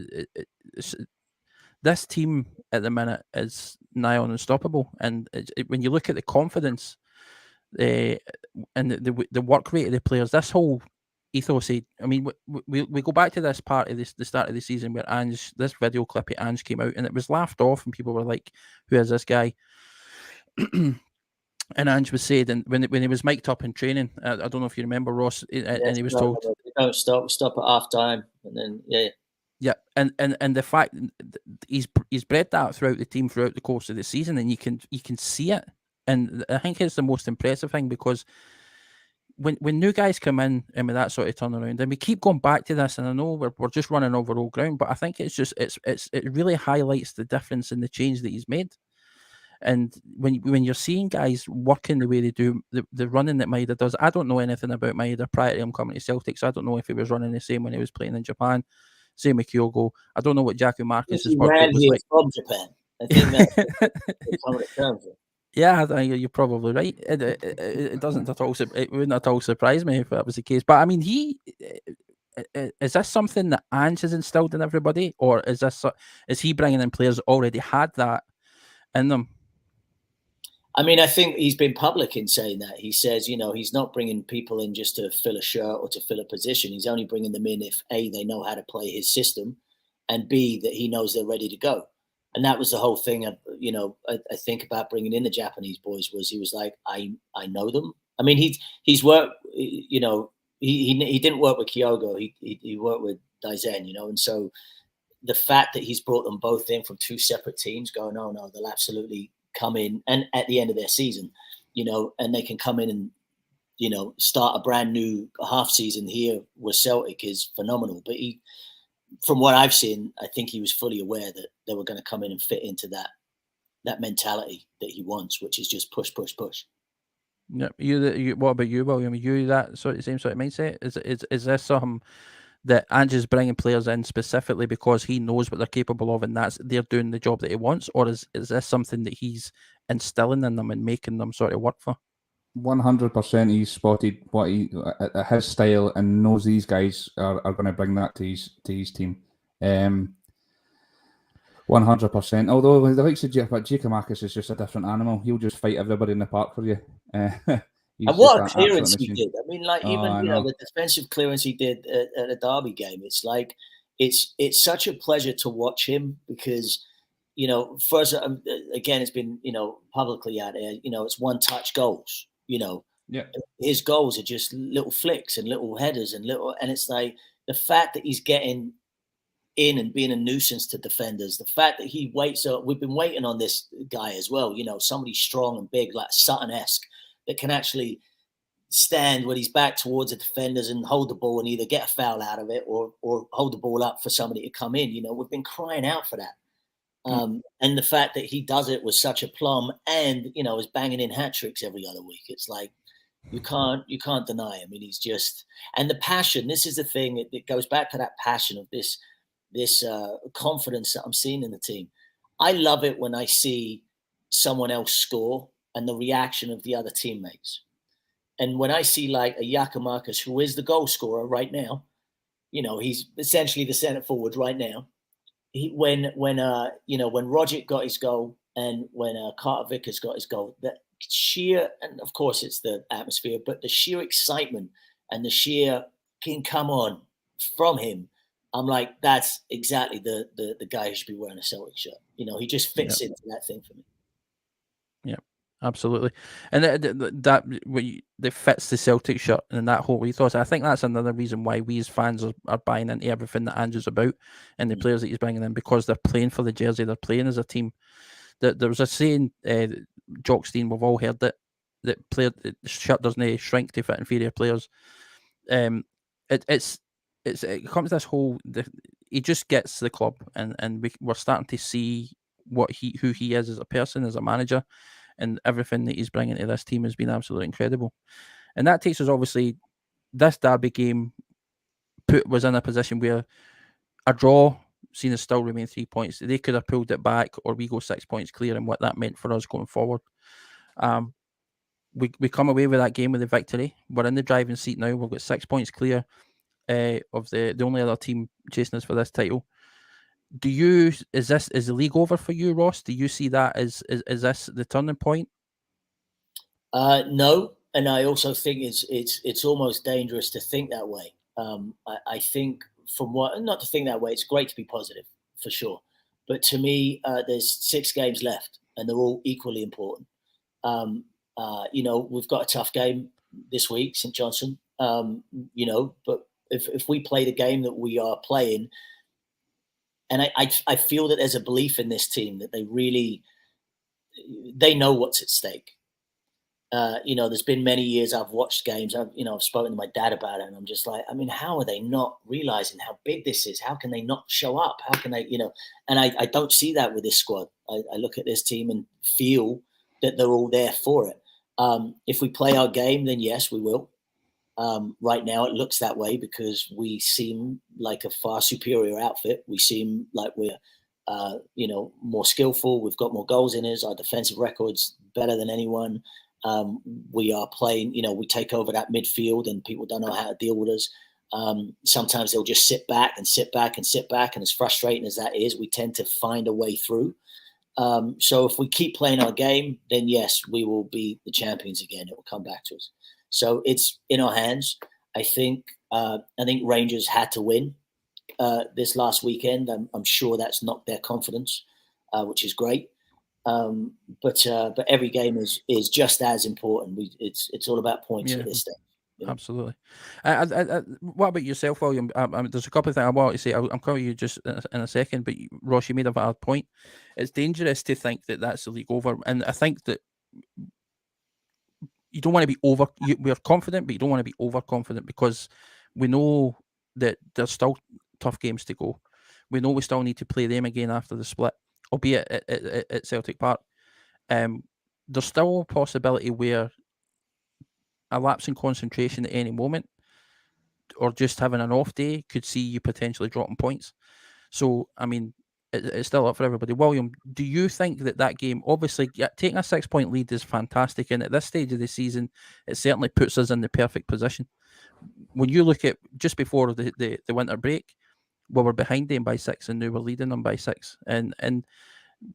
this team at the minute is nigh on unstoppable, and when you look at the confidence and the work rate of the players, this whole ethos. I mean, we go back to this part of the start of the season where this video clip of Ange came out, and it was laughed off, and people were like, "Who is this guy?" And Ange was said, and when he was mic'd up in training, I don't know if you remember, Ross, and he was told, "Don't stop at half time," and then Yeah, and the fact he's bred that throughout the team throughout the course of the season, and you can see it, and I think it's the most impressive thing, because when new guys come in and with that sort of turnaround, and we keep going back to this, and I know we're just running over old ground, but I think it's it really highlights the difference in the change that he's made. And when you're seeing guys working the way they do, the running that Maeda does, I don't know anything about Maeda prior to him coming to Celtic, so I don't know if he was running the same when he was playing in Japan. Same with Kyogo. I don't know what Giakoumakis' work rate was like. From Japan. I think that's Yeah, I think you're probably right. It doesn't at all. It wouldn't at all surprise me if that was the case. But I mean, is this something that Ange has instilled in everybody, or is he bringing in players that already had that in them? I mean, I think he's been public in saying that. He says, he's not bringing people in just to fill a shirt or to fill a position. He's only bringing them in if A, they know how to play his system, and B, that he knows they're ready to go. And that was the whole thing. I think about bringing in the Japanese boys was he was like, I know them. I mean, he's worked. He didn't work with Kyogo. He worked with Daizen. And so the fact that he's brought them both in from two separate teams, going, oh no, they'll absolutely come in, and at the end of their season, and they can come in and start a brand new half season here with Celtic is phenomenal. But from what I've seen, I think he was fully aware that they were going to come in and fit into that mentality that he wants, which is just push, push, push. Yeah. What about you, William? Are you that same sort of mindset? Is this something that Ange's bringing players in specifically because he knows what they're capable of, and they're doing the job that he wants, or is this something that he's instilling in them and making them sort of work for? 100%, he's spotted what his style and knows these guys are going to bring that to his team. 100%. Although the likes of Giacomakis is just a different animal. He'll just fight everybody in the park for you. And what a clearance he did! I mean, the defensive clearance he did at a Derby game. It's like it's such a pleasure to watch him because first again it's been publicly out there. It's one touch goals. Yeah. His goals are just little flicks and little headers and it's like the fact that he's getting in and being a nuisance to defenders. The fact that he waits up. We've been waiting on this guy as well. Somebody strong and big like Sutton-esque that can actually stand with his back towards the defenders and hold the ball and either get a foul out of it or hold the ball up for somebody to come in. We've been crying out for that. And the fact that he does it with such a plum and, is banging in hat tricks every other week. It's like, you can't deny him. I mean, he's just, and the passion, this is the thing, it goes back to that passion of this confidence that I'm seeing in the team. I love it when I see someone else score and the reaction of the other teammates. And when I see like a Giacomakis, who is the goal scorer right now, he's essentially the centre forward right now. When Rogic got his goal and when Carter Vickers got his goal, that sheer, and of course it's the atmosphere, but the sheer excitement and the sheer can come on from him. I'm like, that's exactly the guy who should be wearing a Celtic shirt. He just fits into that thing for me. Yeah, absolutely. And that fits the Celtic shirt and that whole ethos. I think that's another reason why we as fans are buying into everything that Andrew's about and the players that he's bringing in, because they're playing for the jersey, they're playing as a team. There was a saying, Jockstein, we've all heard it, that the shirt doesn't shrink to fit inferior players. It comes to this whole, he just gets the club, and we're starting to see who he is as a person, as a manager, and everything that he's bringing to this team has been absolutely incredible. And that takes us, obviously, this Derby game was in a position where a draw, seen as still remain 3 points, they could have pulled it back, or we go 6 points clear, and what that meant for us going forward. We come away with that game with a victory. We're in the driving seat now. We've got 6 points clear of the only other team chasing us for this title. Is the league over for you, Ross? Do you see that is this the turning point? No, and I also think it's almost dangerous to think that way. I think not to think that way. It's great to be positive for sure, but to me, there's 6 games left, and they're all equally important. We've got a tough game this week, St Johnstone. But if we play the game that we are playing, and I feel that there's a belief in this team that they know what's at stake. There's been many years I've watched games. I've spoken to my dad about it, and I'm just like, I mean, how are they not realizing how big this is? How can they not show up? How can they, and I don't see that with this squad. I look at this team and feel that they're all there for it. If we play our game, then yes, we will. Right now it looks that way because we seem like a far superior outfit. We seem like we're, more skillful. We've got more goals in us. Our defensive record's better than anyone. We are playing, we take over that midfield and people don't know how to deal with us. Sometimes they'll just sit back and sit back and sit back. And as frustrating as that is, we tend to find a way through. So if we keep playing our game, then yes, we will be the champions again. It will come back to us. So it's in our hands. I think Rangers had to win this last weekend. I'm sure that's knocked their confidence, which is great. But every game is just as important. It's all about points at this stage. Absolutely. What about yourself, William? There's a couple of things I want to say. I'm coming to you just in a second, but Ross, you made a valid point. It's dangerous to think that that's the league over, and I think that you don't want to be we're confident, but you don't want to be overconfident, because we know that there's still tough games to go. We know we still need to play them again after the split, albeit at Celtic Park. There's still a possibility where a lapse in concentration at any moment, or just having an off day, could see you potentially dropping points. So, I mean, it's still up for everybody. William, do you think that game, obviously, taking a 6-point lead is fantastic, and at this stage of the season, it certainly puts us in the perfect position. When you look at just before the winter break, we were behind them by 6, and now we're leading them by 6, and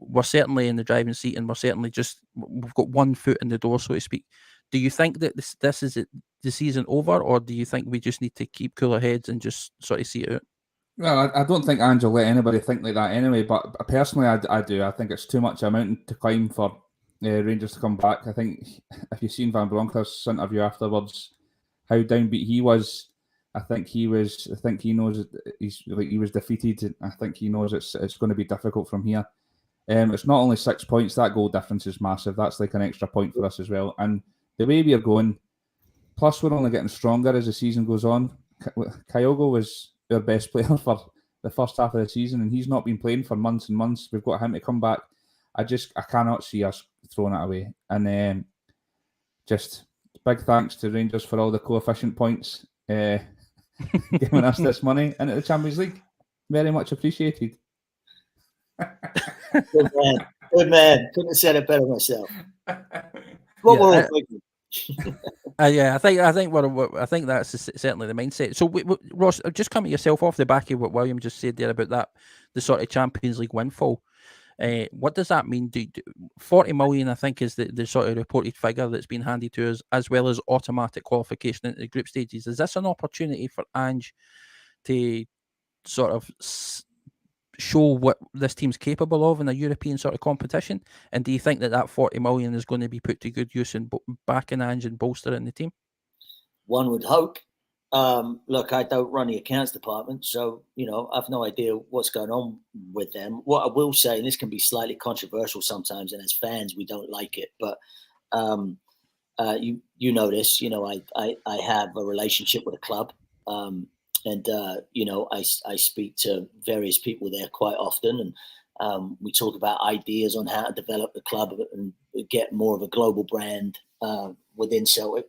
we're certainly in the driving seat, and we've got one foot in the door, so to speak. Do you think that this is the season over, or do you think we just need to keep cooler heads and just sort of see it out? Well, I don't think Ange will let anybody think like that anyway, but personally I do. I think it's too much a mountain to climb for Rangers to come back. I think if you've seen Van Bronckhorst's interview afterwards, how downbeat he was, I think he knows he was defeated. I think he knows it's going to be difficult from here. It's not only 6 points, that goal difference is massive. That's like an extra point for us as well. And the way we are going, plus we're only getting stronger as the season goes on. Kyogo was our best player for the first half of the season, and he's not been playing for months and months. We've got him to come back. I cannot see us throwing it away. And just big thanks to Rangers for all the coefficient points giving us this money into the Champions League. Very much appreciated. Good man. Good man. Couldn't have said it better myself. What we're all thinking. I think that's certainly the mindset. So, Ross, just come at yourself off the back of what William just said there about the sort of Champions League windfall. What does that mean? 40 million, I think, is the sort of reported figure that's been handed to us, as well as automatic qualification into the group stages. Is this an opportunity for Ange to sort of show what this team's capable of in a European sort of competition? And do you think that 40 million is going to be put to good use in backing Ange and bolstering the team? One would hope. Look, I don't run the accounts department, so I've no idea what's going on with them. What I will say, and this can be slightly controversial sometimes, and as fans we don't like it, but you know this. I have a relationship with a club. And I speak to various people there quite often, and we talk about ideas on how to develop the club and get more of a global brand within Celtic.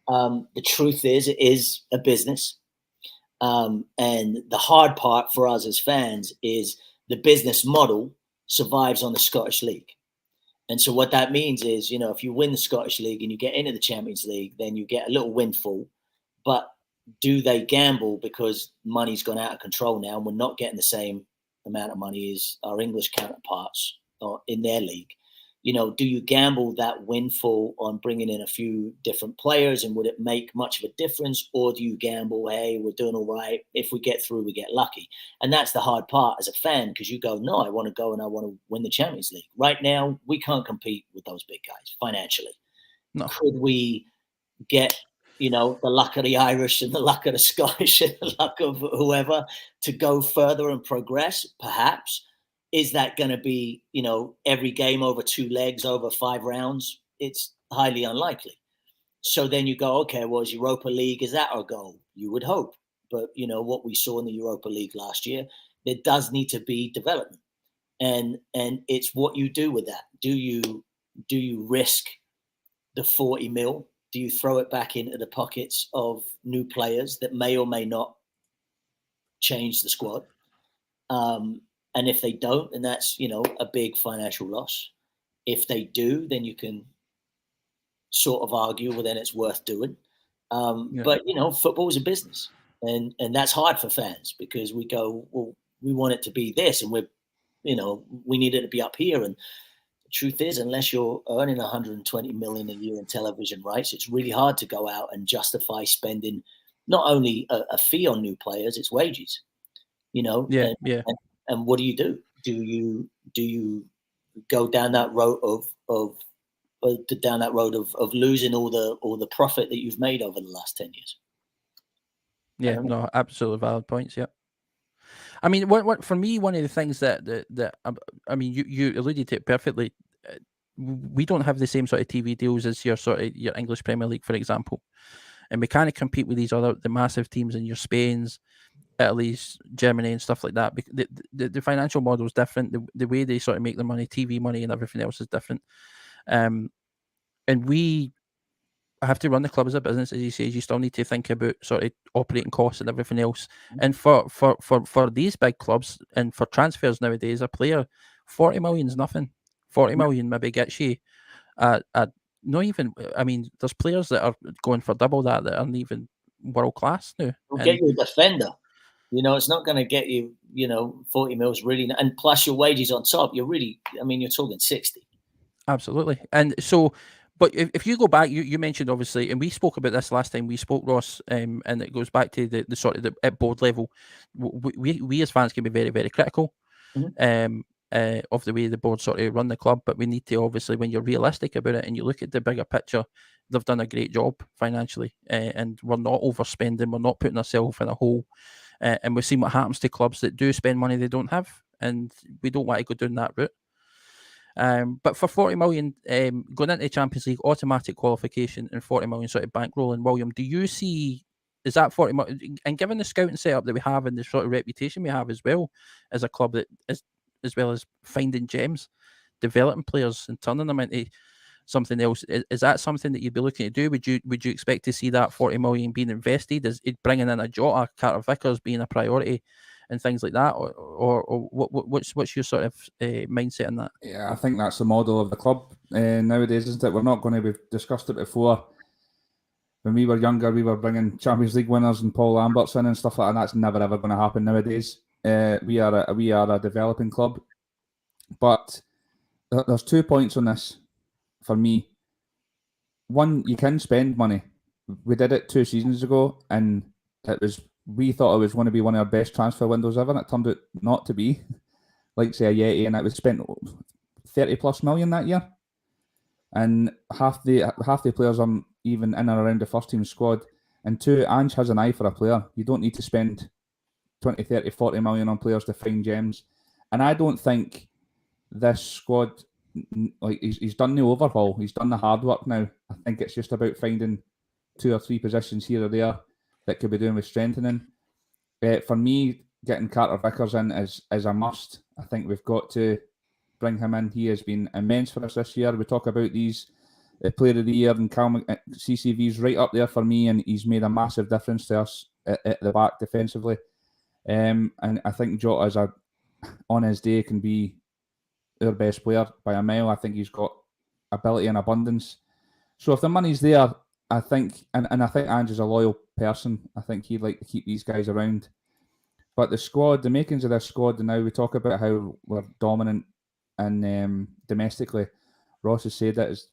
The truth is, it is a business, and the hard part for us as fans is the business model survives on the Scottish League. And so what that means is, if you win the Scottish League and you get into the Champions League, then you get a little windfall, but do they gamble because money's gone out of control now and we're not getting the same amount of money as our English counterparts in their league? Do you gamble that windfall on bringing in a few different players, and would it make much of a difference? Or do you gamble, hey, we're doing all right. If we get through, we get lucky. And that's the hard part as a fan, because you go, no, I want to go and I want to win the Champions League. Right now, we can't compete with those big guys financially. No. Could we get the luck of the Irish and the luck of the Scottish and the luck of whoever to go further and progress? Perhaps. Is that going to be, every game over 2 legs, over 5 rounds? It's highly unlikely. So then you go, okay, well, is Europa League, is that our goal? You would hope. But, what we saw in the Europa League last year, there does need to be development. And it's what you do with that. Do you risk the 40 mil? Do you throw it back into the pockets of new players that may or may not change the squad? And if they don't, then that's, a big financial loss. If they do, then you can sort of argue, well, then it's worth doing. But, football is a business. And that's hard for fans, because we go, well, we want it to be this, and we need it to be up here. And the truth is, unless you're earning 120 million a year in television rights, it's really hard to go out and justify spending not only a fee on new players, it's wages, And what do? Do you go down that road of losing all the profit that you've made over the last 10 years? Yeah, no, absolutely valid points. Yeah. I mean, what for me, one of the things that I mean, you alluded to it perfectly. we don't have the same sort of TV deals as your English Premier League, for example, and we can't compete with the massive teams in your Spain's, Italy's, Germany, and stuff like that. The financial model is different. The way they sort of make their money, TV money, and everything else is different. And we have to run the club as a business, as you say. You still need to think about sort of operating costs and everything else. And for these big clubs and for transfers nowadays, a player, 40 million is nothing. 40 million maybe gets you not even. I mean, there's players that are going for double that aren't even world class now. It'll get you a defender. It's not going to get you, 40 mils really, and plus your wages on top. You're talking 60. Absolutely. And so, but if you go back, you mentioned obviously, and we spoke about this last time we spoke, Ross, and it goes back to the sort of at board level. We as fans can be very, very critical of the way the board sort of run the club, but we need to obviously, when you're realistic about it and you look at the bigger picture, they've done a great job financially, and we're not overspending, we're not putting ourselves in a hole, and we've seen what happens to clubs that do spend money they don't have, and we don't want to go down that route. But for 40 million, going into the Champions League, automatic qualification, and 40 million sort of bankroll, and William, do you see, is that 40 million, and given the scouting setup that we have and the sort of reputation we have as well as a club that is, as well as finding gems, developing players and turning them into something else, is that something that you'd be looking to do? Would you expect to see that 40 million being invested? Is it bringing in a Jota, Carter Vickers being a priority and things like that, or what's your sort of mindset on that? Yeah, I think that's the model of the club nowadays, isn't it? We're not going to, we've discussed it before. When we were younger, we were bringing Champions League winners and Paul Lamberts in and stuff like that, and that's never ever going to happen nowadays. We are a developing club, but there's 2 points on this for me. One, you can spend money. We did it 2 seasons ago, and we thought it was going to be one of our best transfer windows ever, and it turned out not to be. Like say a Yeti, and it was spent 30 plus million that year, and half the players are even in and around the first team squad. And 2, Ange has an eye for a player. You don't need to spend 20, 30, 40 million on players to find gems. And I don't think this squad, like he's done the overhaul, he's done the hard work now. I think it's just about finding 2 or 3 positions here or there that could be doing with strengthening. For me, getting Carter Vickers in is a must. I think we've got to bring him in. He has been immense for us this year. We talk about these Player of the Year, and CCV's right up there for me, and he's made a massive difference to us at the back defensively. And I think Jota on his day can be our best player by a mile. I think he's got ability in abundance. So if the money's there, I think, and I think Ange is a loyal person. I think he'd like to keep these guys around. But the squad, the makings of this squad, and now we talk about how we're dominant and domestically. Ross has said that is,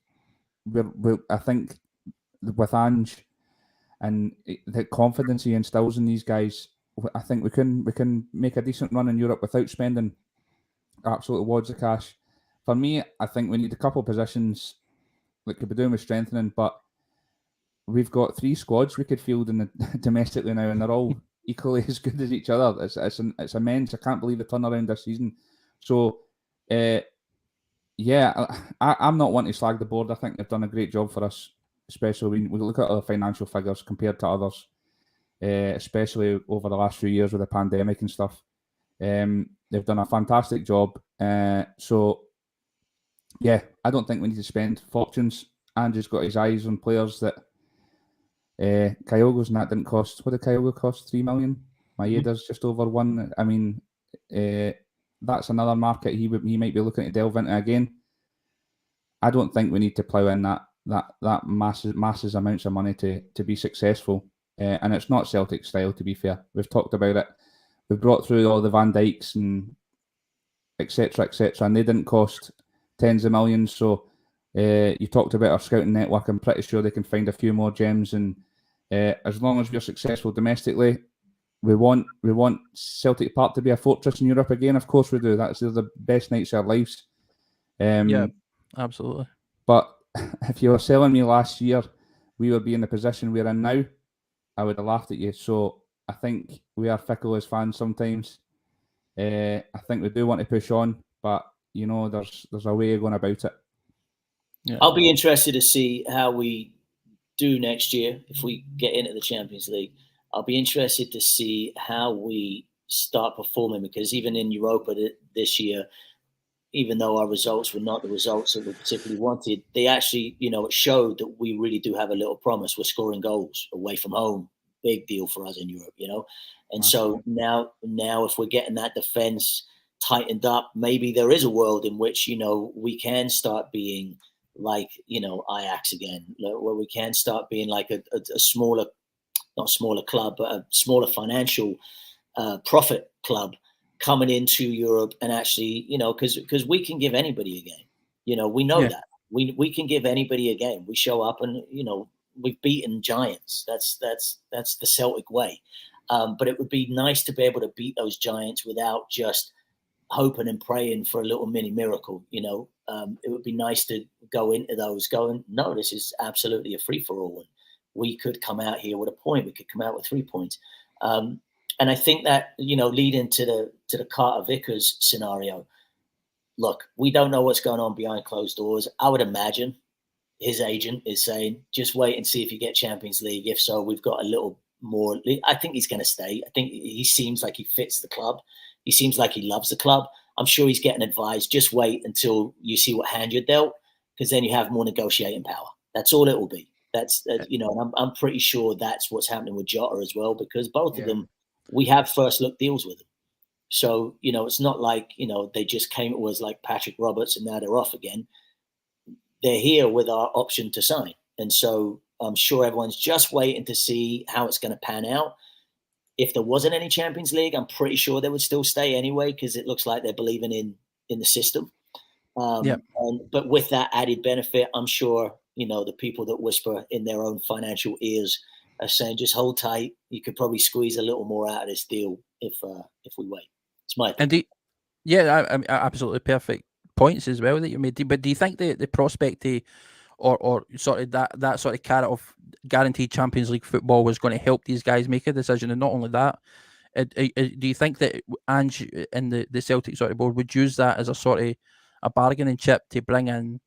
I think with Ange and the confidence he instills in these guys, I think we can make a decent run in Europe without spending absolute wads of cash. For me, I think we need a couple of positions that could be doing with strengthening, but we've got 3 squads we could field in domestically now, and they're all equally as good as each other. It's immense. I can't believe the turnaround this season. So, yeah, I'm not one to slag the board. I think they've done a great job for us, especially when we look at other financial figures compared to others, especially over the last few years with the pandemic and stuff. They've done a fantastic job. So, yeah, I don't think we need to spend fortunes. Andrew's got his eyes on players that Kyogo's and that didn't cost. What did Kyogo cost? 3 million. Maeda's just over 1. I mean, that's another market he might be looking to delve into again. I don't think we need to plough in that massive amounts of money to be successful. And it's not Celtic style, to be fair. We've talked about it. We've brought through all the Van Dijks and etc., and they didn't cost tens of millions. So you talked about our scouting network. I'm pretty sure they can find a few more gems. And as long as we're successful domestically, we want Celtic Park to be a fortress in Europe again. Of course we do. That's the best nights of our lives. Yeah, absolutely. But if you were selling me last year, we would be in the position we're in now, I would have laughed at you. So I think we are fickle as fans sometimes. I think we do want to push on, but there's a way of going about it. Yeah. I'll be interested to see how we do next year if we get into the Champions League. I'll be interested to see how we start performing, because even in Europa this year, even though our results were not the results that we particularly wanted, they actually, it showed that we really do have a little promise. We're scoring goals away from home. Big deal for us in Europe, And so now if we're getting that defense tightened up, maybe there is a world in which, we can start being like, Ajax again, where we can start being like a smaller, not smaller club, but a smaller financial profit club coming into Europe, and actually, because we can give anybody a game. We know that. We can give anybody a game. We show up and, we've beaten giants. That's the Celtic way. But it would be nice to be able to beat those giants without just hoping and praying for a little mini miracle. It would be nice to go into those going, no, this is absolutely a free for all. We could come out here with a point. We could come out with 3 points. And I think that, leading to the Carter Vickers scenario, look, we don't know what's going on behind closed doors. I would imagine his agent is saying, just wait and see if you get Champions League. If so, we've got a little more. I think he's going to stay. I think he seems like he fits the club. He seems like he loves the club. I'm sure he's getting advised, just wait until you see what hand you're dealt, because then you have more negotiating power. That's all it will be. That's, and I'm pretty sure that's what's happening with Jota as well, because both of them, we have first look deals with them. So, it's not like, they just came to us like Patrick Roberts and now they're off again. They're here with our option to sign. And so I'm sure everyone's just waiting to see how it's going to pan out. If there wasn't any Champions League, I'm pretty sure they would still stay anyway, because it looks like they're believing in the system. But with that added benefit, I'm sure, the people that whisper in their own financial ears are saying, just hold tight. You could probably squeeze a little more out of this deal if we wait. It's my opinion. And absolutely perfect points as well that you made. But do you think the prospect or sort of that sort of carrot of guaranteed Champions League football was going to help these guys make a decision? And not only that, do you think that Ange and the Celtic sort of board would use that as a sort of a bargaining chip to bring in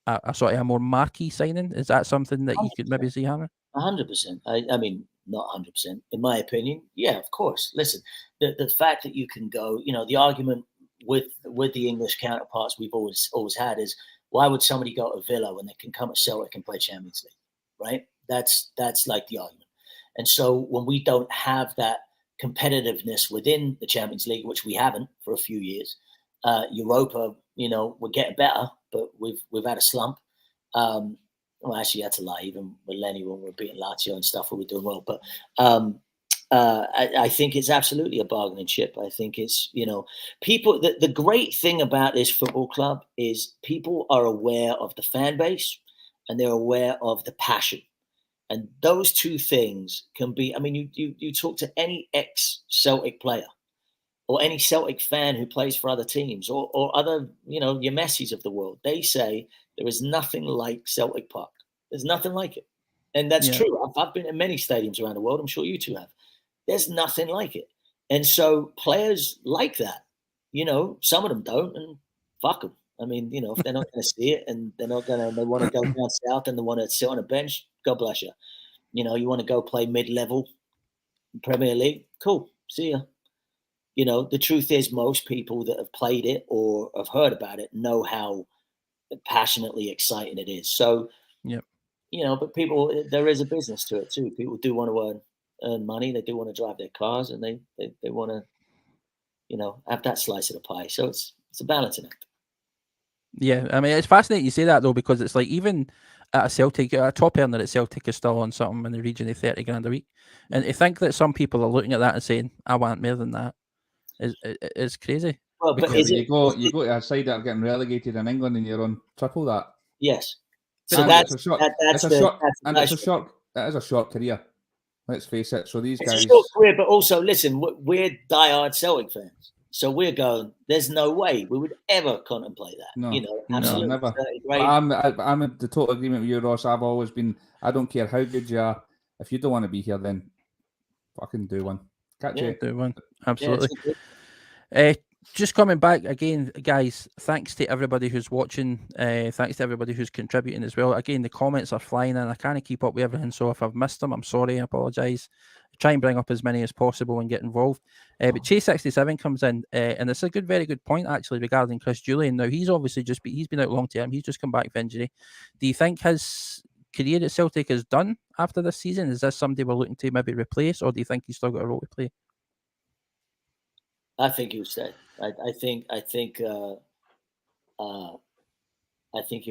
a sort of a more marquee signing? Is that something that you could maybe see happening? 100%. I mean, not 100%. In my opinion, yeah, of course. Listen, the fact that you can go, the argument with the English counterparts we've always had is, why would somebody go to Villa when they can come to Celtic and play Champions League, right? That's like the argument. And so when we don't have that competitiveness within the Champions League, which we haven't for a few years, Europa, we're getting better, but we've had a slump. Well, actually, that's a lie. Even with Lenny, when we're beating Lazio and stuff, we're doing well. But I think it's absolutely a bargaining chip. I think it's, people, the great thing about this football club is people are aware of the fan base and they're aware of the passion. And those two things can be, I mean, you talk to any ex-Celtic player or any Celtic fan who plays for other teams or other, your Messis of the world. They say there is nothing like Celtic Park. There's nothing like it. And that's true. I've been in many stadiums around the world. I'm sure you two have. There's nothing like it. And so players like that. Some of them don't, and fuck them. I mean, if they're not going to see it and they want to go down south and they want to sit on a bench, God bless you. You want to go play mid-level Premier League, cool, see ya. The truth is most people that have played it or have heard about it know how passionately exciting it is. So, but people, there is a business to it too. People do want to earn money. They do want to drive their cars and they want to, have that slice of the pie. So it's a balancing act. Yeah, I mean, it's fascinating you say that though, because it's like even at a Celtic, a top earner at Celtic is still on something in the region of 30 grand a week. And to think that some people are looking at that and saying, I want more than that, is crazy. Well, but you go to a side that are getting relegated in England and you're on triple that. Yes. So it is a short career. Let's face it. So these guys. It's a short career, but also listen, we're diehard Celtic fans. So we're going, there's no way we would ever contemplate that. No, absolutely. No, never. I'm in the total agreement with you, Ross. I've always been, I don't care how good you are. If you don't want to be here, then fucking do one. Catch you. Do one. Absolutely. just coming back again, guys, thanks to everybody who's watching. Thanks to everybody who's contributing as well. Again, the comments are flying in. I can't keep up with everything, so if I've missed them, I'm sorry. I apologise. Try and bring up as many as possible and get involved. But Chase67 comes in, and it's a very good point actually regarding Chris Julian. Now he's obviously he's been out long term. He's just come back from injury. Do you think his career at Celtic is done after this season? Is this somebody we're looking to maybe replace, or do you think he's still got a role to play? I think he'll stay. I think he'll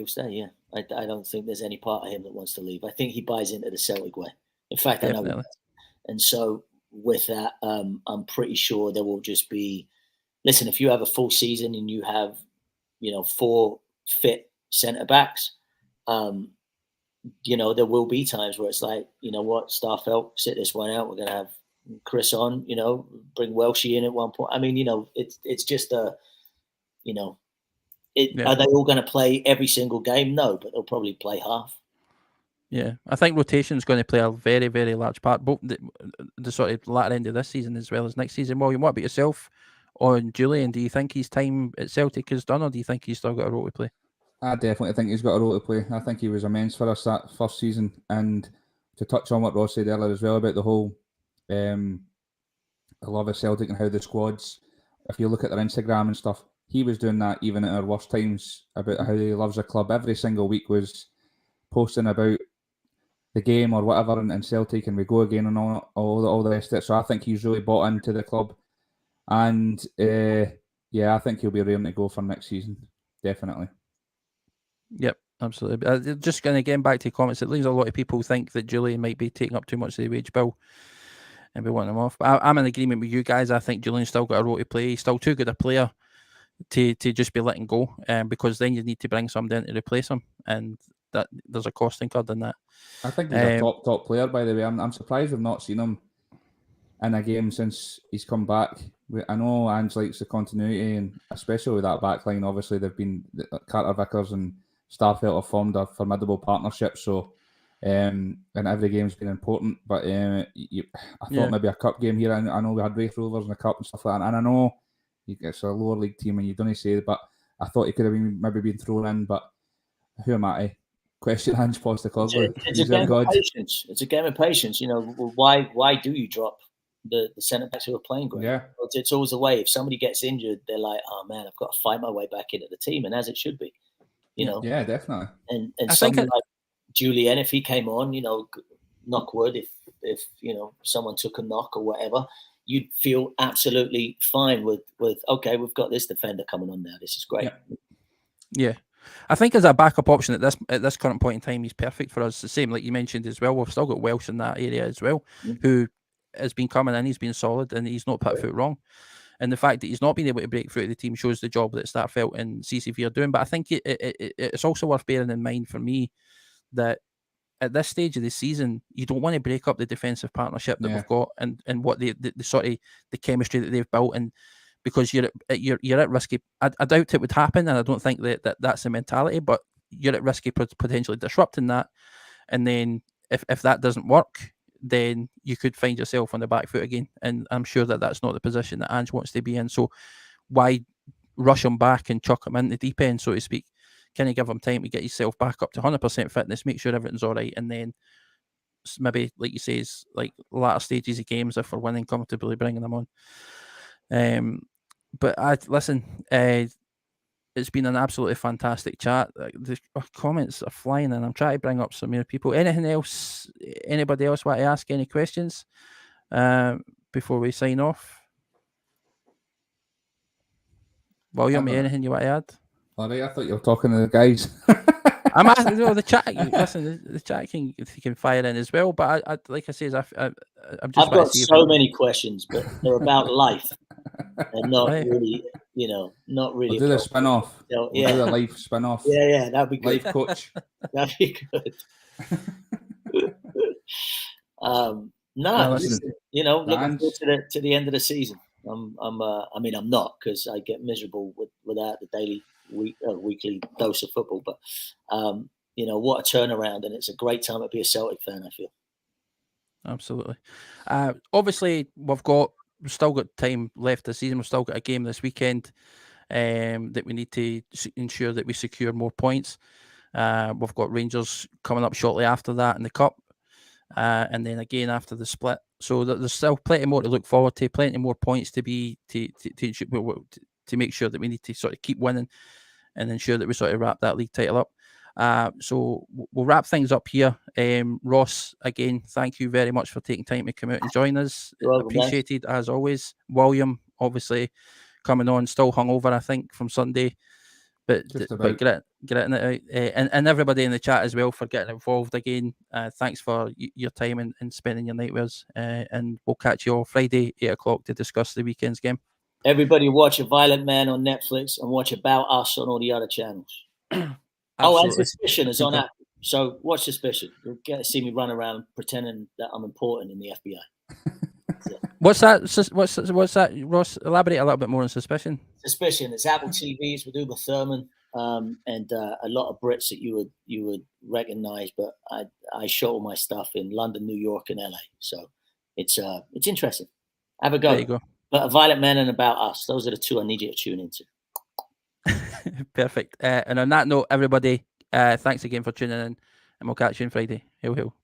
stay. Yeah, I don't think there's any part of him that wants to leave. I think he buys into the Celtic way. In fact, Definitely. I know. And so with that, I'm pretty sure there will just be. Listen, if you have a full season and you have, 4 fit centre backs, there will be times where it's like, you know what, Starfelt, sit this one out. We're going to have Chris on, bring Welshie in at one point. I mean, it's just are they all going to play every single game? No, but they'll probably play half. Yeah, I think rotation is going to play a very, very large part, both the sort of latter end of this season as well as next season. William, what about yourself on Julian? Do you think his time at Celtic is done, or do you think he's still got a role to play? I definitely think he's got a role to play. I think he was immense for us that first season. And to touch on what Ross said earlier as well about the whole I love of Celtic and how the squads, if you look at their Instagram and stuff, he was doing that even at our worst times about how he loves the club. Every single week was posting about the game or whatever and Celtic, and we go again and all the rest of it. So I think he's really bought into the club. And I think he'll be raring to go for next season. Definitely. Yep, absolutely. Just going to get back to comments, it leaves a lot of people think that Julian might be taking up too much of the wage bill and we want him off. But I'm in agreement with you guys. I think Julian's still got a role to play. He's still too good a player to just be letting go, because then you need to bring somebody in to replace him, and that there's a cost incurred in that. I think he's a top player, by the way. I'm surprised we've not seen him in a game since he's come back. I know Ange likes the continuity, and especially with that back line, obviously they've been Carter Vickers and Starfelt have formed a formidable partnership. So, and every game's been important. But I thought maybe a cup game here. I know we had Wraith Rovers in the cup and stuff like that, and I know it's a lower league team, and you don't say it, but I thought he could have been thrown in. But who am I to question Ange Postecoglou? It's a game of patience. It's a game of patience. Why do you drop the centre backs who are playing great? Yeah, it's always the way. If somebody gets injured, they're like, "Oh man, I've got to fight my way back into the team," and as it should be, Yeah, definitely. And somebody like Julian, if he came on, knock wood, if someone took a knock or whatever, you'd feel absolutely fine with okay, we've got this defender coming on now. This is great. Yeah. I think as a backup option at this current point in time, he's perfect for us. The same like you mentioned as well. We've still got Welsh in that area as well, who has been coming in. He's been solid and he's not put foot wrong. And the fact that he's not been able to break through to the team shows the job that Starfelt and CCV are doing. But I think it's also worth bearing in mind for me that at this stage of the season, you don't want to break up the defensive partnership that we've got and what the sort of the chemistry that they've built, and because you're at risk. I doubt it would happen, and I don't think that's the mentality. But you're at risk of potentially disrupting that, and then if that doesn't work, then you could find yourself on the back foot again. And I'm sure that that's not the position that Ange wants to be in. So why rush him back and chuck him in the deep end, so to speak? Can you give him time to get yourself back up to 100% fitness, make sure everything's all right, and then maybe, like you say, like latter stages of games, if we're winning comfortably, bringing them on. But listen, it's been an absolutely fantastic chat. The comments are flying, and I'm trying to bring up some more people. Anything else? Anybody else want to ask any questions before we sign off? William, anything you want to add? All right, I thought you were talking to the guys. I'm asking, the chat. Listen, the chat can fire in as well. But I like I say, I've got so many questions, but they're about life and not really, not really. We'll do the spin-off. We'll do the life spin-off. Yeah, that'd be good. Life coach. That'd be good. Looking forward to the end of the season. I'm not, because I get miserable without the daily weekly dose of football. But what a turnaround, and it's a great time to be a Celtic fan, I feel. Absolutely. Obviously, we've got still got time left this season. We've still got a game this weekend that we need to ensure that we secure more points. We've got Rangers coming up shortly after that in the Cup, and then again after the split. So there's still plenty more to look forward to, plenty more points to make sure that we need to sort of keep winning and ensure that we sort of wrap that league title up. So we'll wrap things up here. Ross, again, thank you very much for taking time to come out and join us. Appreciated as always. William, obviously coming on, still hungover, I think, from Sunday, but getting it out. And everybody in the chat as well for getting involved again. Thanks for your time and spending your night with us. And we'll catch you all Friday, 8 o'clock, to discuss the weekend's game. Everybody watch A Violent Man on Netflix and watch About Us on all the other channels. And Suspicion is on Apple. So watch Suspicion. You'll get to see me run around pretending that I'm important in the FBI. What's that? What's that, Ross? Elaborate a little bit more on Suspicion. Suspicion. It's Apple TV. It's with Uma Thurman and a lot of Brits that you would recognize. But I shot all my stuff in London, New York, and LA. So it's interesting. Have a go. There you go. But A Violent Man and About Us. Those are the two I need you to tune into. Perfect. And on that note, everybody, thanks again for tuning in, and we'll catch you on Friday. Hail, hail.